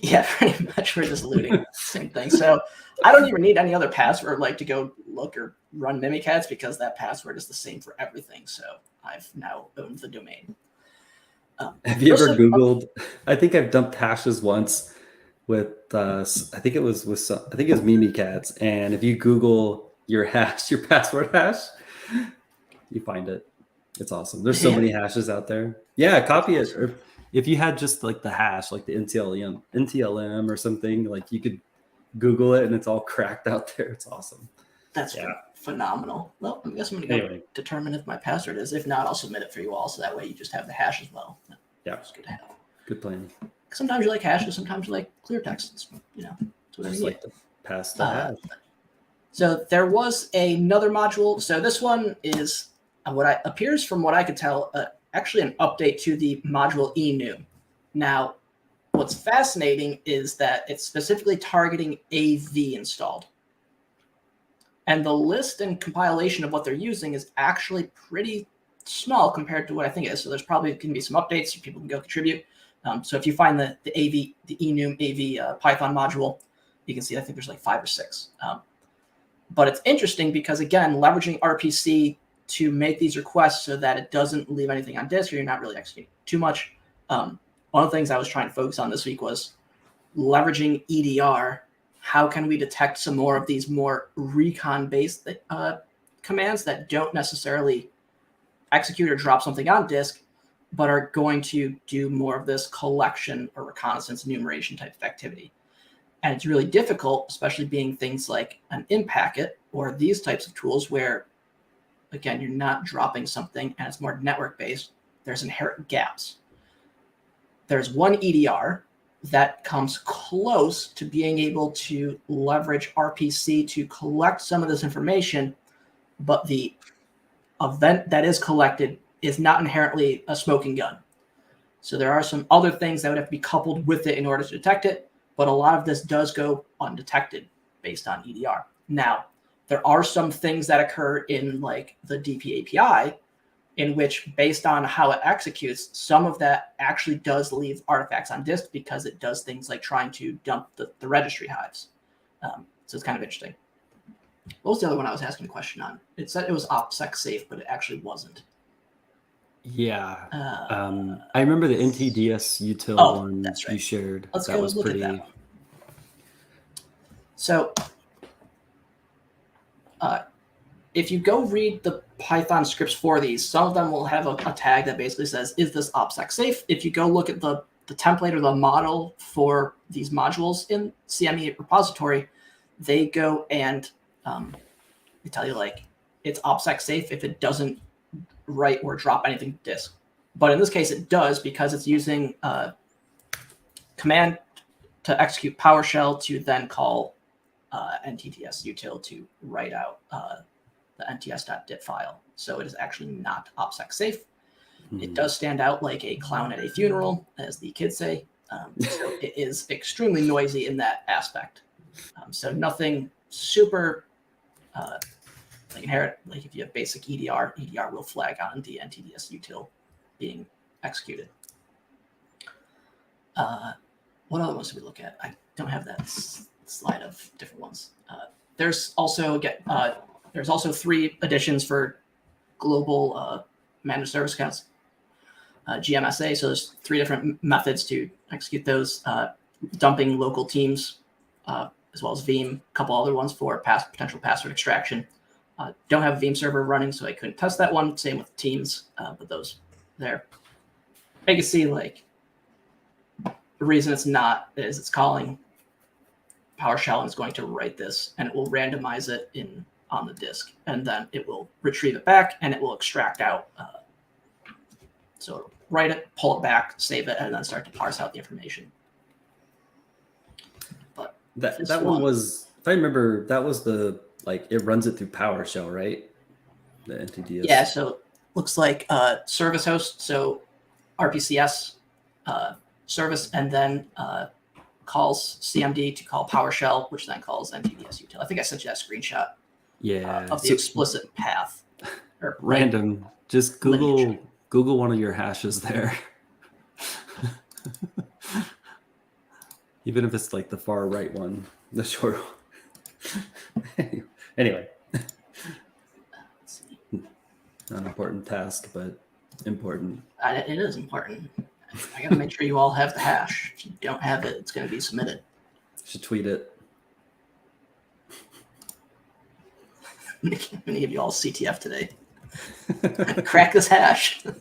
Yeah, pretty much. We're just looting. Same thing. So I don't even need any other password like to go look or run Mimikatz because that password is the same for everything. So I've now owned the domain. Have you ever Googled? I think I've dumped hashes once with I think it was Mimikatz, and if you Google your hash, your password hash, you find it. It's awesome. There's so many hashes out there. Yeah, copy it. Or if you had just like the hash, like the NTLM or something, like you could Google it and it's all cracked out there. It's awesome. That's phenomenal. Well, I guess I'm going to go determine if my password is. If not, I'll submit it for you all, so that way you just have the hash as well. Yeah, it's good to have. Good plan. Sometimes you like hashes, sometimes you like clear text. It's, it's whatever you like to pass the hash. So there was another module. So this one is appears from what I could tell, actually an update to the module enum. Now, what's fascinating is that it's specifically targeting AV installed. And the list and compilation of what they're using is actually pretty small compared to what I think it is. So there's probably going to be some updates. People can go contribute. So if you find the enum AV Python module, you can see I think there's like 5 or 6. But it's interesting because, again, leveraging RPC to make these requests so that it doesn't leave anything on disk or you're not really executing too much. One of the things I was trying to focus on this week was leveraging EDR. How can we detect some more of these more recon-based commands that don't necessarily execute or drop something on disk, but are going to do more of this collection or reconnaissance enumeration type of activity? And it's really difficult, especially being things like an in-packet or these types of tools where, again, you're not dropping something and it's more network-based. There's inherent gaps. There's one EDR that comes close to being able to leverage RPC to collect some of this information, but the event that is collected is not inherently a smoking gun. So there are some other things that would have to be coupled with it in order to detect it, but a lot of this does go undetected based on EDR. Now, there are some things that occur in like the DP API in which, based on how it executes, some of that actually does leave artifacts on disk because it does things like trying to dump the registry hives. So it's kind of interesting. What was the other one I was asking a question on? It said it was OPSEC safe, but it actually wasn't. Yeah. I remember the NTDS util one that's right. you shared. Let's that go was look pretty... at that one. So if you go read the Python scripts for these, some of them will have a tag that basically says, is this OPSEC safe? If you go look at the template or the model for these modules in CME repository, they go and they tell you like it's OPSEC safe if it doesn't write or drop anything to disk. But in this case, it does because it's using command to execute PowerShell to then call NTDS util to write out the nts.dit file. So it is actually not OPSEC safe. It does stand out like a clown at a funeral, as the kids say. So it is extremely noisy in that aspect. So nothing super like inherent. Like if you have basic EDR will flag on the NTDS util being executed. What other ones do we look at? I don't have that slide of different ones. There's also 3 additions for global managed service accounts, GMSA. So there's 3 different methods to execute those, dumping local teams as well as Veeam, a couple other ones for potential password extraction. Don't have a Veeam server running, so I couldn't test that one. Same with Teams, but those there. I can see like the reason it's not is it's calling PowerShell and it's going to write this, and it will randomize it on the disk, and then it will retrieve it back and it will extract out. So it'll write it, pull it back, save it, and then start to parse out the information. But that one was, if I remember, that was the like it runs it through PowerShell, right? The NTDS. Yeah, so looks like service host, so RPCS service, and then calls CMD to call PowerShell, which then calls NTDS util. I think I sent you that screenshot. Yeah, of the explicit path. Or random. Just Google lineage. Google one of your hashes there. Even if it's like the far right one, the short one. Anyway. Not an important task, but important. It is important. I gotta make sure you all have the hash. If you don't have it, it's gonna be submitted. Should tweet it. I'm gonna give you all CTF today. Crack this hash. All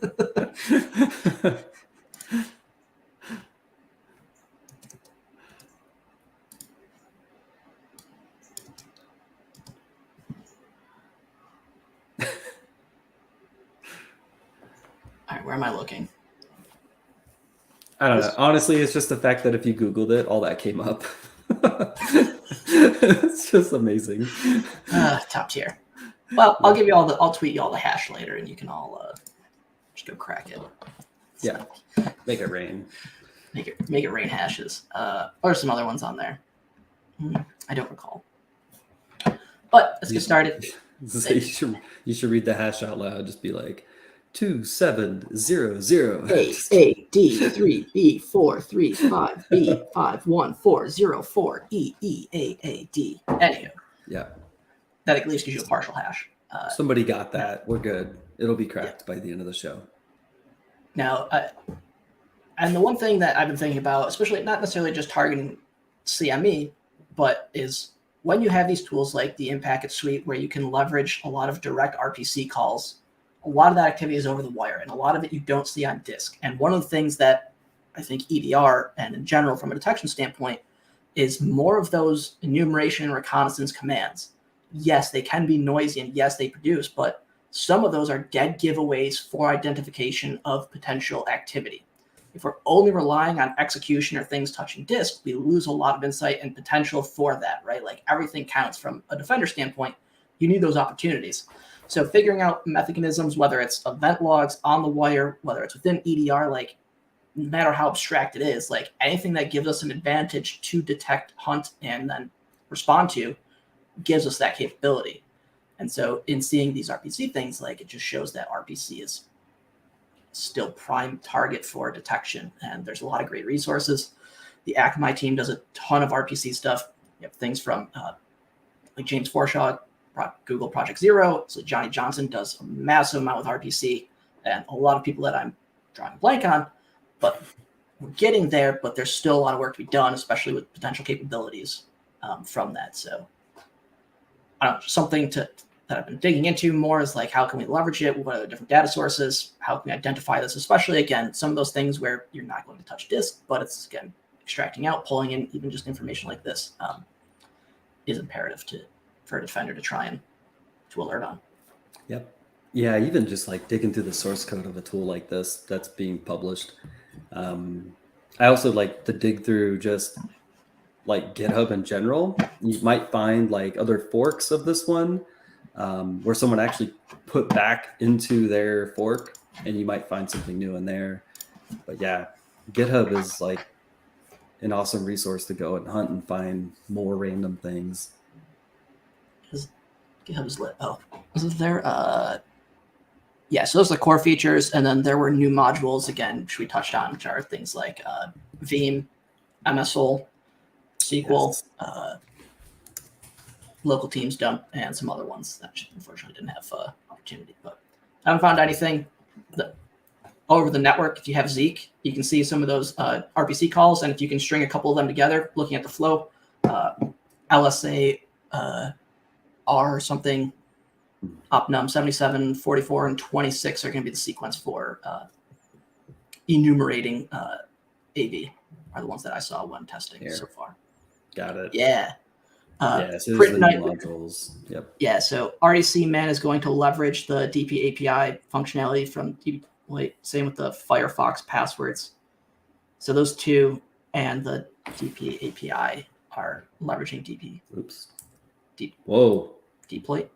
right, where am I looking? I don't know. Honestly, it's just the fact that if you Googled it, all that came up. It's just amazing. Top tier. Well, I'll give you all I'll tweet you all the hash later, and you can all just go crack it. Yeah, make it rain. Make it rain hashes. Or some other ones on there. I don't recall. But let's get started. You should read the hash out loud. Just be like 2700 A3B435B5140 Anywho. Yeah. That at least gives you a partial hash. Somebody got that. We're good. It'll be cracked by the end of the show. Now, and the one thing that I've been thinking about, especially not necessarily just targeting CME, but is when you have these tools like the Impacket Suite where you can leverage a lot of direct RPC calls, a lot of that activity is over the wire, and a lot of it you don't see on disk. And one of the things that I think EDR and in general from a detection standpoint is more of those enumeration and reconnaissance commands. Yes, they can be noisy, and yes, they produce, but some of those are dead giveaways for identification of potential activity. If we're only relying on execution or things touching disk, we lose a lot of insight and potential for that, right? Like everything counts from a defender standpoint. You need those opportunities. So figuring out mechanisms, whether it's event logs on the wire, whether it's within EDR, like no matter how abstract it is, like anything that gives us an advantage to detect, hunt, and then respond to gives us that capability. And so in seeing these RPC things, like it just shows that RPC is still prime target for detection. And there's a lot of great resources. The Akamai team does a ton of RPC stuff. You have things from like James Forshaw, Google Project Zero. So Johnny Johnson does a massive amount with RPC, and a lot of people that I'm drawing a blank on, but we're getting there, but there's still a lot of work to be done, especially with potential capabilities from that. So I don't know, something that I've been digging into more is like, how can we leverage it? What are the different data sources? How can we identify this? Especially, again, some of those things where you're not going to touch disk, but it's, again, extracting out, pulling in even just information like this is imperative for a defender to try and to alert on. Yep. Yeah, even just like digging through the source code of a tool like this that's being published. I also like to dig through just like GitHub in general. You might find like other forks of this one where someone actually put back into their fork, and you might find something new in there. But yeah, GitHub is like an awesome resource to go and hunt and find more random things. GitHub is lit. Oh, wasn't there? Yeah, so those are the core features, and then there were new modules again, which we touched on, which are things like Veeam, MSOL, SQL, Yes. local teams dump, and some other ones that unfortunately didn't have opportunity. But I haven't found anything all over the network. If you have Zeek, you can see some of those RPC calls, and if you can string a couple of them together, looking at the flow, LSA R something, opnum 77, 44, and 26 are going to be the sequence for enumerating AV, are the ones that I saw when testing so far. Got it. Yeah. Yeah, so Print the night modules. Yep. Yeah, so RDC Man is going to leverage the DP API functionality from DP, same with the Firefox passwords. So those two and the DP API are leveraging DP. Oops. Deep. Whoa. Deploy,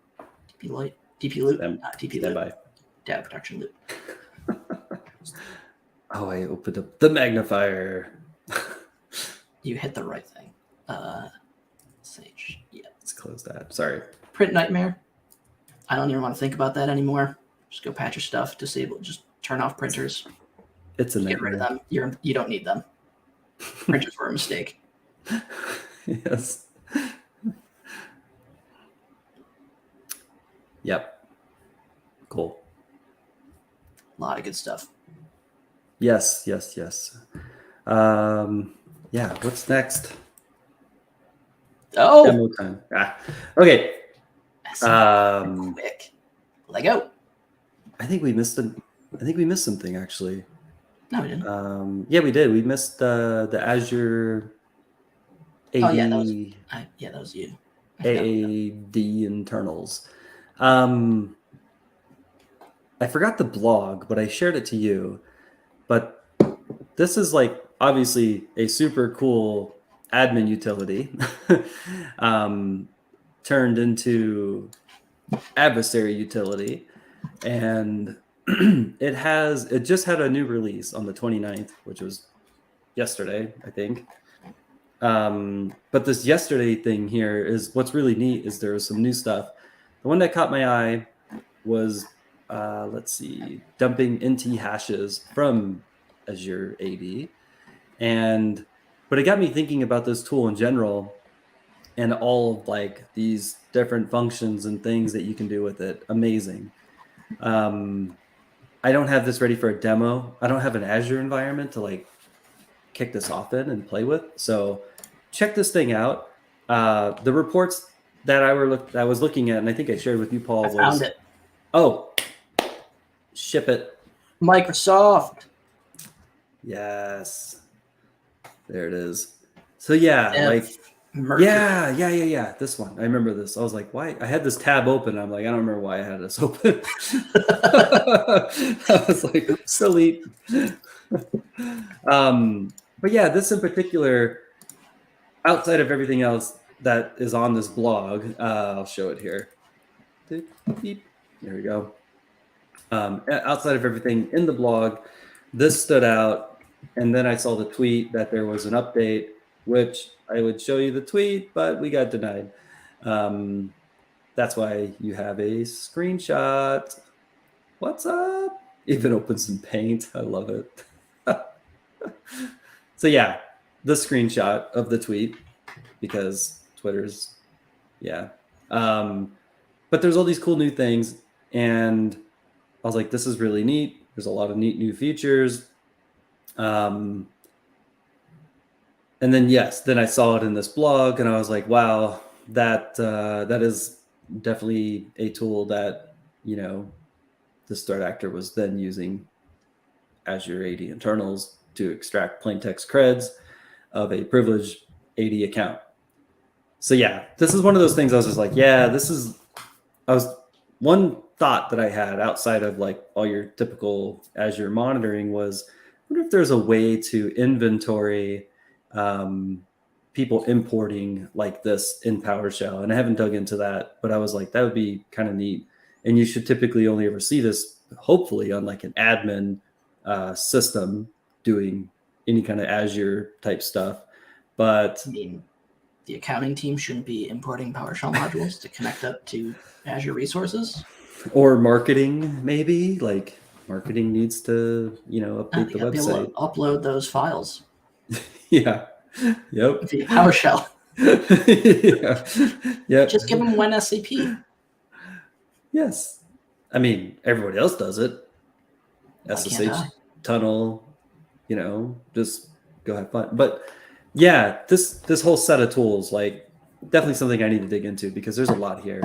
DP Lite, DP Loop, not DP Loop. By. Data protection loop. Oh, I opened up the magnifier. You hit the right thing. Sage. Yeah. Let's close that. Sorry. Print Nightmare. I don't even want to think about that anymore. Just go patch your stuff, disable, just turn off printers. It's a Get rid of them. You don't need them. Printers were a mistake. Yes. Yep. Cool. A lot of good stuff. Yes. Yeah. What's next? Oh, Demo time. Okay. QUIC. Lego. I think we missed something actually. No, we didn't. Yeah, we did. We missed the Azure AD, Oh yeah, that was you. AADInternals. I forgot the blog, but I shared it to you. But this is like obviously a super cool admin utility turned into adversary utility, and it just had a new release on the 29th, which was yesterday, I think. But this yesterday thing here is what's really neat is there was some new stuff. The one that caught my eye was let's see, dumping NT hashes from Azure AD, but it got me thinking about this tool in general and all of like these different functions and things that you can do with it. Amazing. I don't have this ready for a demo. I don't have an Azure environment to like kick this off in and play with. So check this thing out. The reports that I was looking at, and I think I shared with you, Paul, Found it. Oh, ship it. Microsoft. Yes. There it is. So yeah, Mercury. Yeah. This one. I remember this. I was like, why? I had this tab open. I'm like, I don't remember why I had this open. I was like, delete. But yeah, this in particular, outside of everything else that is on this blog, I'll show it here. There we go. Outside of everything in the blog, this stood out. And then I saw the tweet that there was an update, which I would show you the tweet, but we got denied. That's why you have a screenshot. What's up? Even opens in Paint. I love it. So yeah, the screenshot of the tweet, because Twitter's, yeah. But there's all these cool new things, and I was like, this is really neat. There's a lot of neat new features. And then then I saw it in this blog, and I was like, wow, that is definitely a tool that, you know, this threat actor was then using Azure AADInternals to extract plain text creds of a privileged AD account. So yeah, this is one of those things I was just like, yeah, one thought that I had outside of like all your typical Azure monitoring was, I wonder if there's a way to inventory people importing like this in PowerShell. And I haven't dug into that, but I was like, that would be kind of neat. And you should typically only ever see this, hopefully, on like an admin system doing any kind of Azure type stuff. But I mean, the accounting team shouldn't be importing PowerShell modules to connect up to Azure resources. Or marketing, maybe. Like marketing needs to, you know, update the website. Be able to upload those files. Yeah. Yep. Via PowerShell. Yeah. Yep. Just give them one SAP. Yes. I mean, everybody else does it. SSH tunnel, just go have fun. But yeah, this whole set of tools, like definitely something I need to dig into because there's a lot here.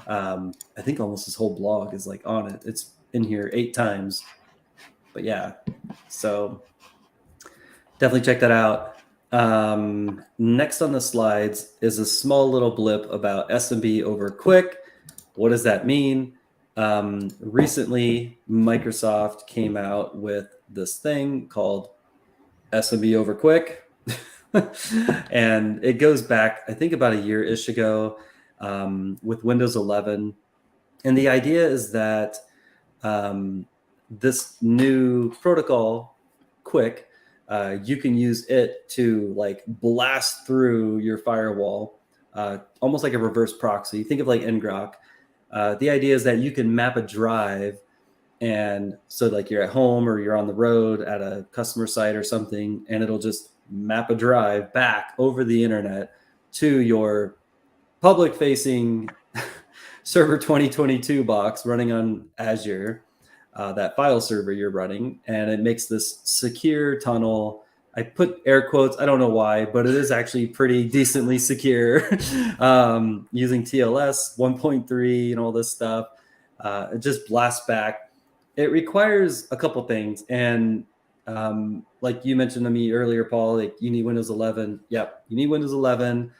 I think almost this whole blog is like on it. It's in here 8 times. But yeah, so definitely check that out. Next on the slides is a small little blip about SMB over QUIC. What does that mean? Recently, Microsoft came out with this thing called SMB over QUIC. And it goes back, I think, about a year-ish ago with Windows 11. And the idea is that this new protocol, QUIC, you can use it to like blast through your firewall, almost like a reverse proxy. Think of like ngrok. The idea is that you can map a drive, and so like you're at home or you're on the road at a customer site or something, and it'll just map a drive back over the internet to your public-facing server 2022 box running on Azure, that file server you're running, and it makes this secure tunnel. I put air quotes, I don't know why, but it is actually pretty decently secure using TLS 1.3 and all this stuff. It just blasts back. It requires a couple things. And like you mentioned to me earlier, Paul, like you need Windows 11. Yep, you need Windows 11.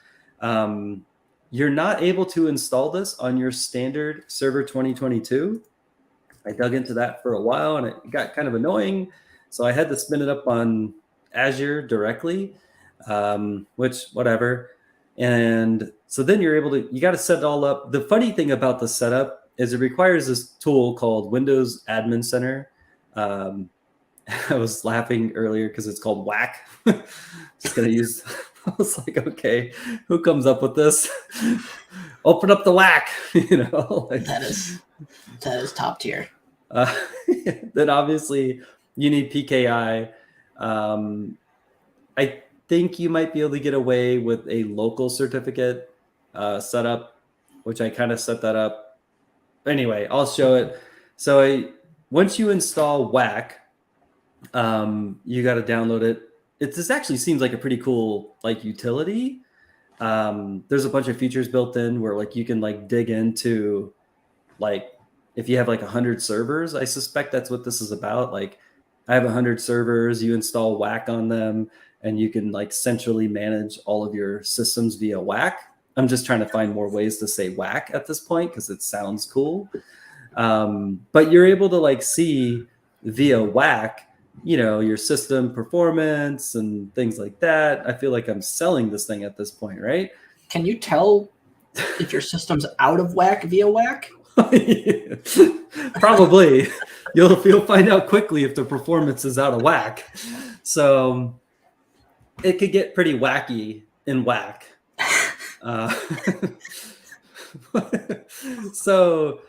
You're not able to install this on your standard server 2022. I dug into that for a while and it got kind of annoying. So I had to spin it up on Azure directly, which whatever. And so then you're able to, you got to set it all up. The funny thing about the setup is it requires this tool called Windows Admin Center. I was laughing earlier because it's called whack. Just going to use, I was like, okay, who comes up with this? Open up the whack, you know? Like, that is top tier. Then obviously you need PKI. I think you might be able to get away with a local certificate setup, which I kind of set that up. Anyway, I'll show it. So once you install whack, you got to download it. This actually seems like a pretty cool like utility. There's a bunch of features built in where like you can like dig into like if you have like 100 servers. I suspect that's what this is about. Like I have 100 servers, you install whack on them and you can like centrally manage all of your systems via whack. I'm just trying to find more ways to say whack at this point because it sounds cool. But you're able to like see via whack, you know, your system performance and things like that. I feel like I'm selling this thing at this point, right? Can you tell if your system's out of whack via whack? Probably. You'll find out quickly if the performance is out of whack. So it could get pretty wacky in whack. So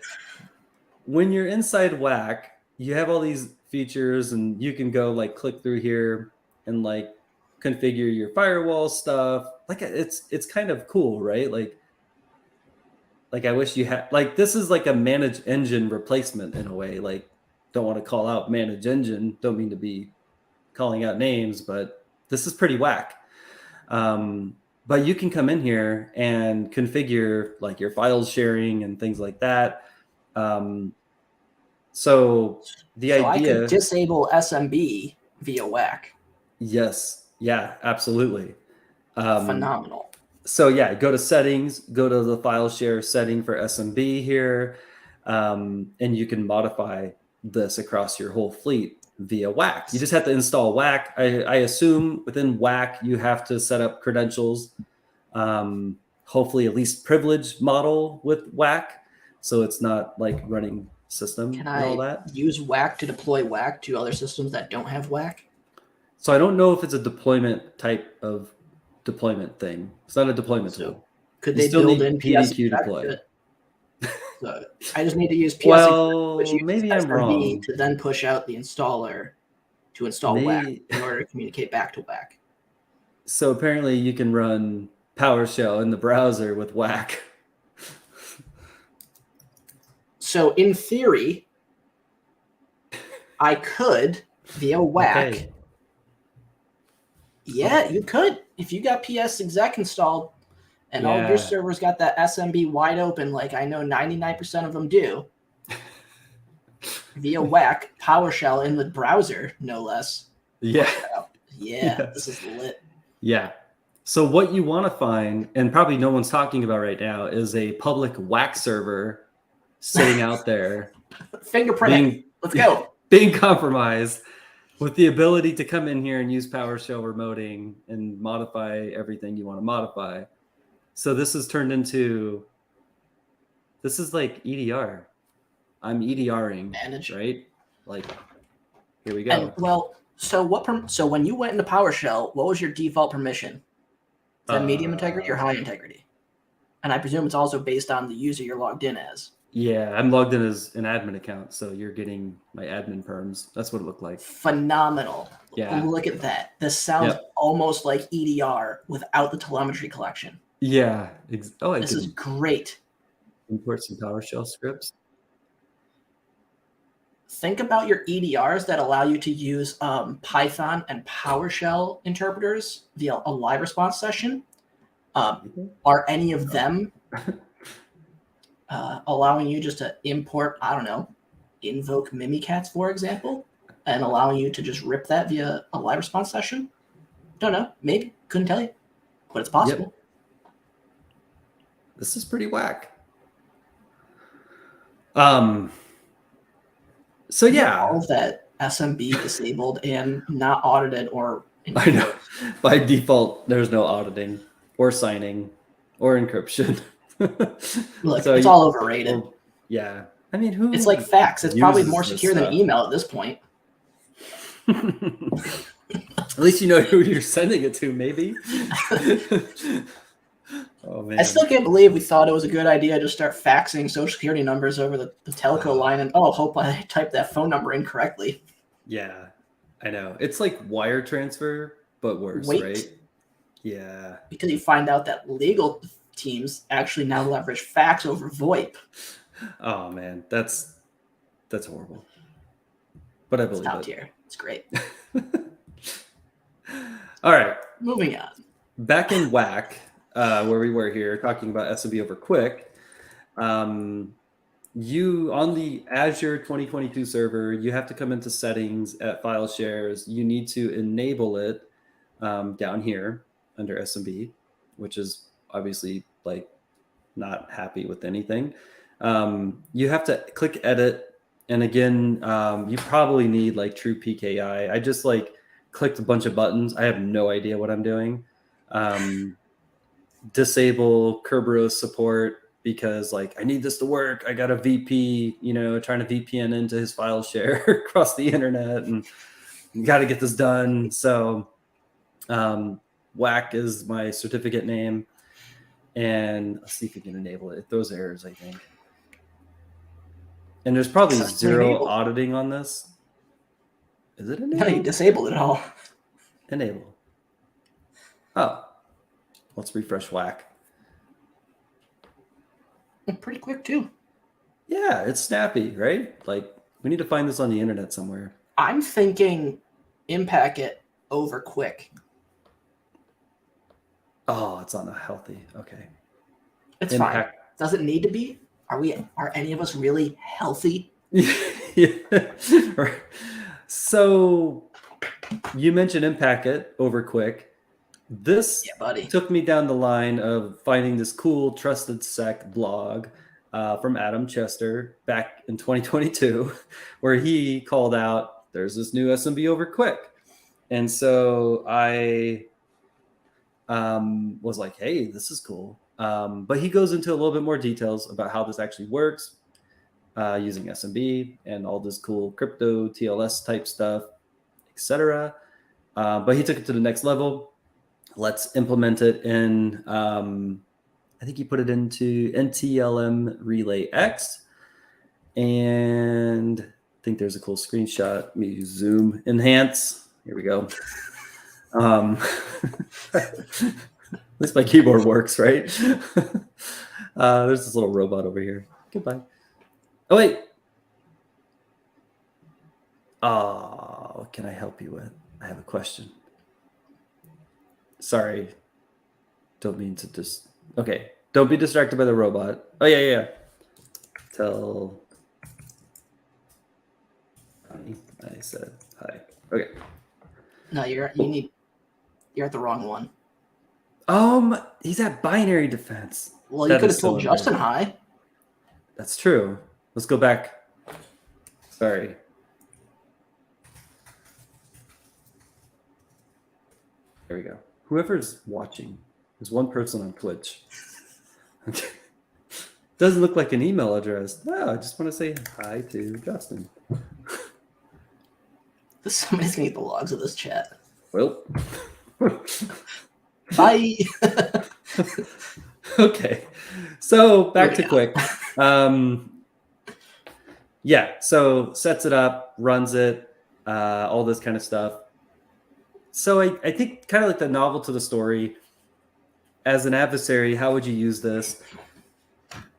when you're inside whack, you have all these features and you can go like click through here and like configure your firewall stuff. Like it's kind of cool, right? Like I wish you had like this is like a manage engine replacement in a way. Like don't want to call out manage engine, don't mean to be calling out names, but this is pretty whack. But you can come in here and configure like your file sharing and things like that. So I could disable SMB via whack. Yes. Yeah, absolutely. Phenomenal. So yeah, go to settings, go to the file share setting for SMB here, and you can modify this across your whole fleet via whack. You just have to install whack. I assume within whack, you have to set up credentials, hopefully at least privilege model with whack. So it's not like running system and all that. Use whack to deploy whack to other systems that don't have whack? So I don't know if it's a deployment type of deployment thing. It's not a deployment tool. Could they build in PDQ deploy? So I just need to use PSExec, well, maybe I'm wrong. To then push out the installer to install whack in order to communicate back to whack. So apparently you can run PowerShell in the browser with whack. So in theory, I could via whack. Okay. Yeah, you could. If you got PSExec installed, and all your servers got that SMB wide open, like I know 99% of them do, via WAC PowerShell in the browser, no less. Yeah. Yeah, yes. This is lit. Yeah. So what you want to find, and probably no one's talking about right now, is a public WAC server sitting out there. Fingerprint. Let's go. Being compromised with the ability to come in here and use PowerShell remoting and modify everything you want to modify. So this is turned into, this is like EDR. I'm EDRing, right? Like, here we go. And, well, so when you went into PowerShell, what was your default permission? Is that medium integrity or high integrity? And I presume it's also based on the user you're logged in as. Yeah, I'm logged in as an admin account, so you're getting my admin perms. That's what it looked like. Phenomenal. Yeah. Look at that. This sounds almost like EDR without the telemetry collection. Yeah. Oh, this is great. Import some PowerShell scripts. Think about your EDRs that allow you to use Python and PowerShell interpreters via a live response session. Are any of them allowing you just to import, I don't know, invoke Mimikatz, for example, and allowing you to just rip that via a live response session? Don't know. Maybe. Couldn't tell you. But it's possible. Yep. This is pretty whack. So yeah, all of that SMB disabled and not audited or I know by default there's no auditing or signing or encryption. Look, so it's all overrated. Well, yeah, I mean, who? It's like fax. It's probably more secure than email at this point. At least you know who you're sending it to, maybe. Oh man! I still can't believe we thought it was a good idea to start faxing social security numbers over the telco line, and hope I typed that phone number incorrectly. Yeah, I know. It's like wire transfer, but worse, right? Yeah. Because you find out that legal teams actually now leverage fax over VoIP. Oh man, that's horrible. But I believe it's top tier. It's great. All right. Moving on. Back in WAC, where we were here talking about SMB over QUIC, you on the Azure 2022 server, you have to come into settings at file shares. You need to enable it down here under SMB, which is obviously like not happy with anything. You have to click edit. And again, you probably need like true PKI. I just like clicked a bunch of buttons. I have no idea what I'm doing. Disable Kerberos support because like I need this to work. I got a VP, trying to VPN into his file share across the internet and got to get this done. So WAC is my certificate name. And let's see if we can enable it. It throws errors, I think. And there's probably zero auditing on this. Is it enabled? No, you disabled it all. Enable. Oh. Let's refresh WAC. Pretty quick, too. Yeah, it's snappy, right? Like, we need to find this on the internet somewhere. I'm thinking Impacket over QUIC. Oh, it's not healthy. Okay. It's fine. Does it need to be? Are any of us really healthy? Yeah. So you mentioned Impacket over QUIC. This took me down the line of finding this cool trusted sec blog from Adam Chester back in 2022, where he called out there's this new SMB over QUIC. And so I was like, hey, this is cool. But he goes into a little bit more details about how this actually works using SMB and all this cool crypto TLS type stuff, etc. But he took it to the next level. Let's implement it in, I think he put it into NTLM Relay X. And I think there's a cool screenshot. Let me zoom, enhance. Here we go. At least my keyboard works, right? There's this little robot over here. Goodbye. Oh, wait. Oh, what can I help you with? I have a question. Sorry. Don't mean to just Okay. Don't be distracted by the robot. Oh, yeah. Tell Honey I said hi. Okay. No, you're at the wrong one. He's at binary defense. Well, you That could is have told so Justin embarrassing. hi. That's true. Let's go back. Sorry. There we go. Whoever's watching, there's one person on Twitch. Doesn't look like an email address. No, I just want to say hi to Justin. Somebody's gonna get the logs of this chat. Well. Bye. Okay. So back to QUIC. Yeah, so sets it up, runs it, all this kind of stuff. So I think kind of like the novel to the story, as an adversary, how would you use this?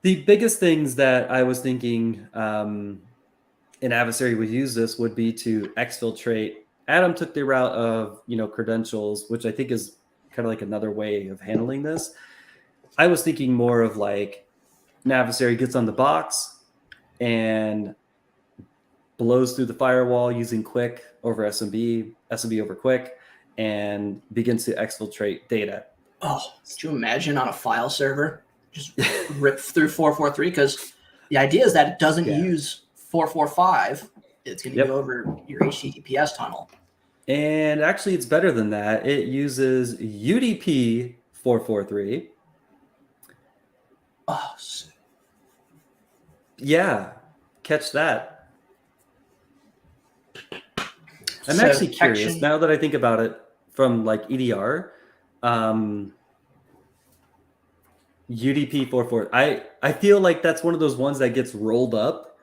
The biggest things that I was thinking an adversary would use this would be to exfiltrate. Adam took the route of, credentials, which I think is kind of like another way of handling this. I was thinking more of like an adversary gets on the box and blows through the firewall using QUIC over SMB over QUIC, and begins to exfiltrate data. Oh, could you imagine on a file server just rip through 443? Because the idea is that it doesn't use 445. It's going to go over your HTTPS tunnel. And actually, it's better than that. It uses UDP 443. Oh, yeah, catch that. I'm actually curious now that I think about it from like EDR. UDP 44. I feel like that's one of those ones that gets rolled up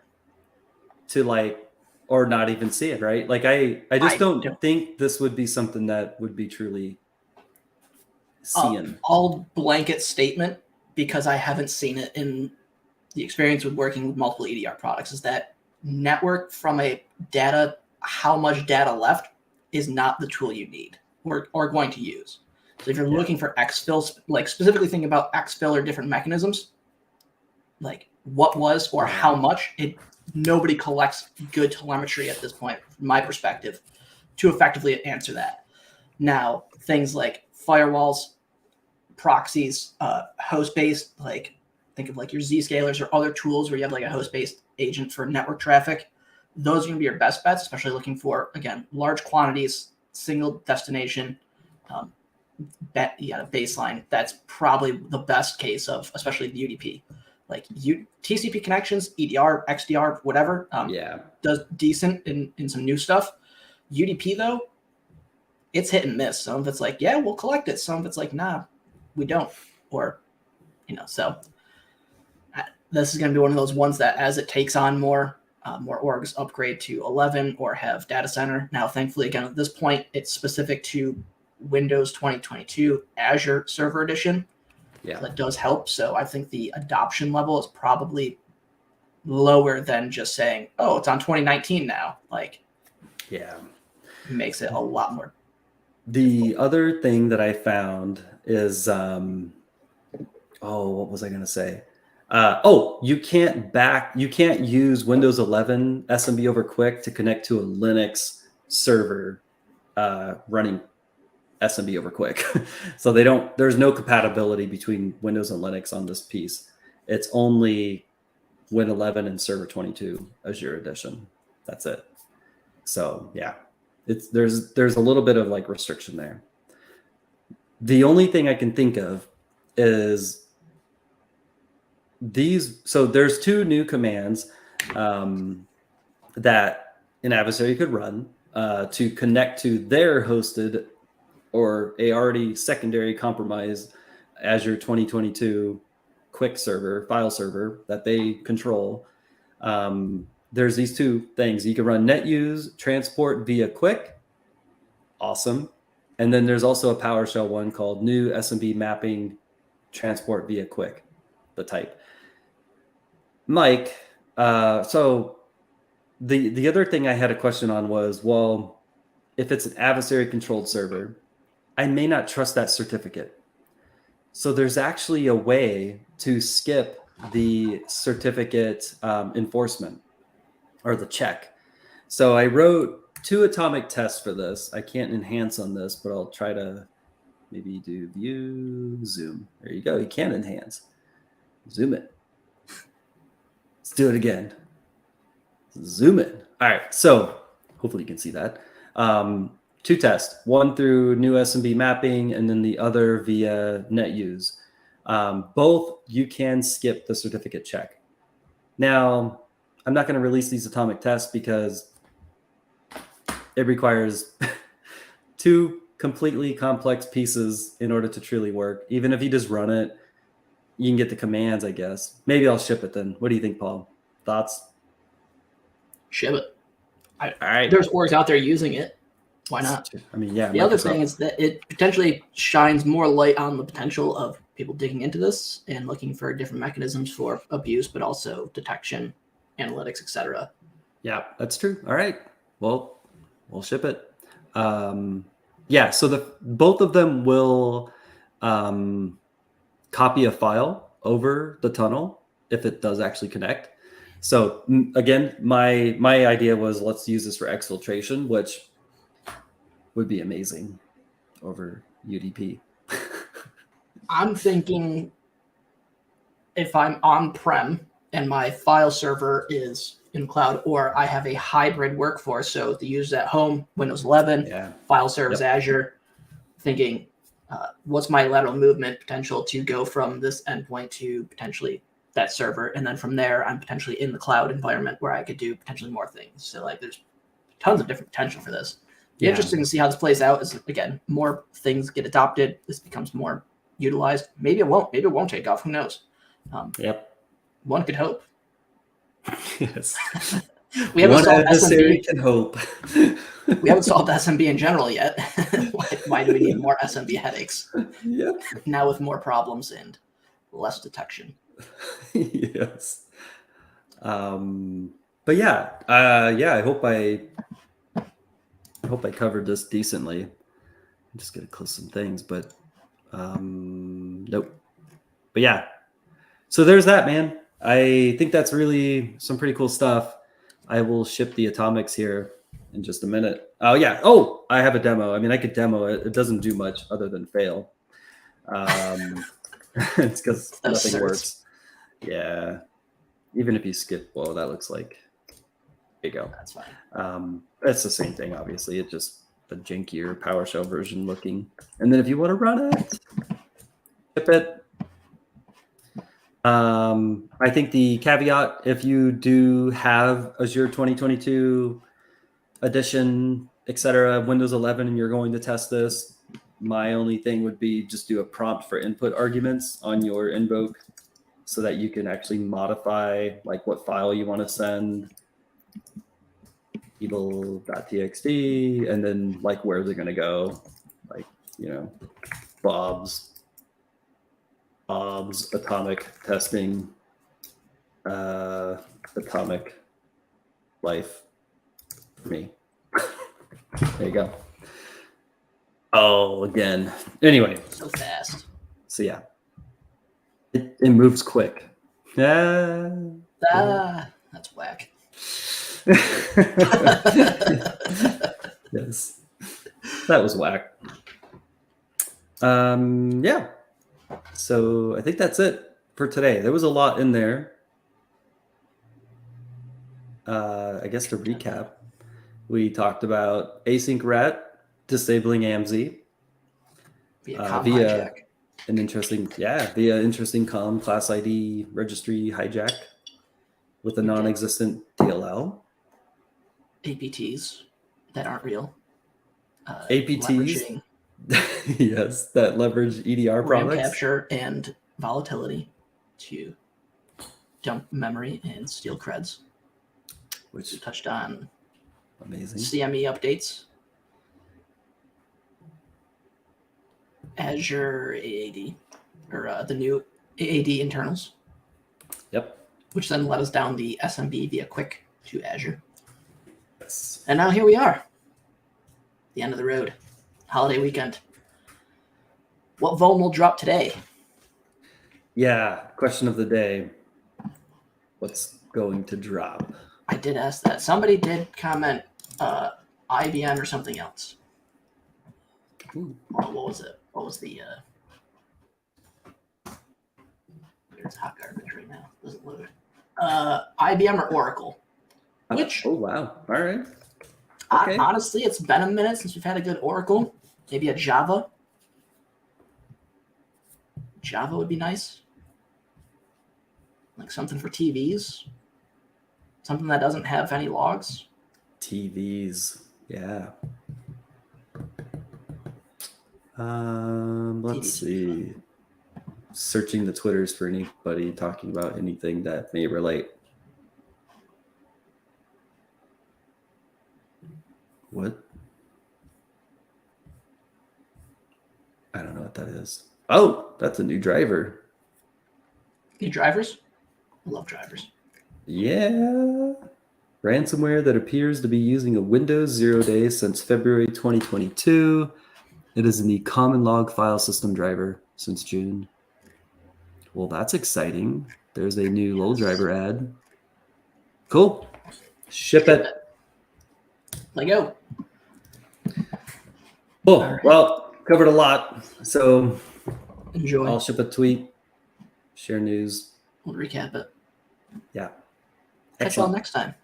to like, or not even see it, right? Like I just don't think this would be something that would be truly seen. All blanket statement, because I haven't seen it in the experience with working with multiple EDR products, is that network from a data, how much data left is not the tool you need or going to use. So if you're looking for exfil, like specifically thinking about exfil or different mechanisms, like what was or how much, nobody collects good telemetry at this point, from my perspective, to effectively answer that. Now, things like firewalls, proxies, host-based, like think of like your Zscalers or other tools where you have like a host-based agent for network traffic. Those are going to be your best bets, especially looking for, again, large quantities, single destination, baseline. That's probably the best case of, especially the UDP. Like TCP connections, EDR, XDR, whatever, does decent in some new stuff. UDP, though, it's hit and miss. Some of it's like, yeah, we'll collect it. Some of it's like, nah, we don't. Or, so this is going to be one of those ones that as it takes on more orgs upgrade to 11 or have data center. Now, thankfully, again, at this point, it's specific to Windows 2022 Azure Server Edition. Yeah, that does help. So I think the adoption level is probably lower than just saying, oh, it's on 2019 now. Like, makes it a lot more. The other thing that I found is, what was I going to say? You can't use Windows 11 SMB over QUIC to connect to a Linux server running SMB over QUIC. So there's no compatibility between Windows and Linux on this piece. It's only Win 11 and Server 22 Azure Edition. That's it. So yeah, there's a little bit of like restriction there. The only thing I can think of is so there's two new commands that an adversary could run to connect to their hosted or a already secondary compromised Azure 2022 QUIC server, file server that they control. There's these two things. You can run netuse transport via QUIC. Awesome. And then there's also a PowerShell one called new SMB mapping transport via QUIC, the type. Mike, so the other thing I had a question on was, well, if it's an adversary controlled server, I may not trust that certificate. So there's actually a way to skip the certificate enforcement or the check. So I wrote 2 atomic tests for this. I can't enhance on this, but I'll try to maybe do view, zoom. There you go. You can enhance. Zoom it. Let's do it again. Zoom in. All right. So hopefully you can see that. 2 tests, one through new SMB mapping and then the other via NetUse. Both you can skip the certificate check. Now, I'm not going to release these atomic tests because it requires 2 completely complex pieces in order to truly work. Even if you just run it, you can get the commands, I guess. Maybe I'll ship it then. What do you think, Paul? Thoughts? Ship it. All right. There's orgs out there using it. Why not? I mean, yeah. The other thing is that it potentially shines more light on the potential of people digging into this and looking for different mechanisms for abuse, but also detection, analytics, etc. Yeah, that's true. All right. Well, we'll ship it. Yeah, so both of them will copy a file over the tunnel if it does actually connect. So again, my idea was let's use this for exfiltration, which would be amazing over UDP. I'm thinking if I'm on-prem and my file server is in cloud, or I have a hybrid workforce, so to use at home, Windows 11, file server is Azure, thinking what's my lateral movement potential to go from this endpoint to potentially that server, and then from there I'm potentially in the cloud environment where I could do potentially more things. So like there's tons of different potential for this. Be interesting to see how this plays out. As again, more things get adopted, this becomes more utilized. Maybe it won't. Maybe it won't take off. Who knows? One could hope. Yes. We haven't solved SMB. Can hope. We haven't solved SMB in general yet. Why do we need more SMB headaches? Yep. Now with more problems and less detection. Yes. But yeah. I hope I covered this decently. I'm just gonna close some things, but nope. But yeah. So there's that, man. I think that's really some pretty cool stuff. I will ship the atomics here in just a minute. Oh yeah. Oh, I have a demo. I mean, I could demo it. It doesn't do much other than fail. It's because nothing works. Yeah. Even if you skip, well, that looks like. There you go. That's fine. It's the same thing, obviously. It's just a jankier PowerShell version looking. And then if you want to run it, ship it. I think the caveat, if you do have Azure 2022 edition, etc., Windows 11, and you're going to test this, my only thing would be just do a prompt for input arguments on your invoke so that you can actually modify like what file you want to send, evil.txt, and then like where they're going to go, like, you know, Bob's atomic testing, atomic life for me. There you go. Oh, again. Anyway. So fast. So yeah. It moves quick. That's whack. Yes. That was whack. Yeah. So I think that's it for today. There was a lot in there. I guess to recap, we talked about async ret disabling AMZ via an interesting, via interesting COM class ID registry hijack with a non-existent DLL. APTs that aren't real. APTs. Yes, that leverage EDR RAM products. capture and volatility to dump memory and steal creds. Which we touched on. Amazing. CME updates. Azure AAD, or the new AAD internals. Yep. Which then led us down the SMB via QUIC to Azure. Yes. And now here we are. The end of the road. Holiday weekend. What vuln will drop today? Yeah, question of the day. What's going to drop? I did ask that. Somebody did comment IBM or something else. Ooh. What was it? What was the it's hot garbage right now. Doesn't load. IBM or Oracle? Which Oh wow. All right. Okay. honestly, it's been a minute since we've had a good Oracle. Maybe a Java. Java would be nice. Like something for TVs. Something that doesn't have any logs. TVs. Yeah. Let's see. Searching the Twitters for anybody talking about anything that may relate. What? I don't know what that is. Oh, that's a new driver. New drivers? I love drivers. Yeah. Ransomware that appears to be using a Windows 0 day since February 2022. It is in the common log file system driver since June. Well, that's exciting. There's a new Lowell driver ad. Cool. Ship it. Let go. Cool. All right. Well, covered a lot. So Enjoy. I'll ship a tweet, share news. We'll recap it. Yeah. Catch y'all Excellent. next time.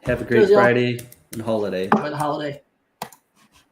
Have a great Cheers, y'all. Friday and holiday. Enjoy the holiday.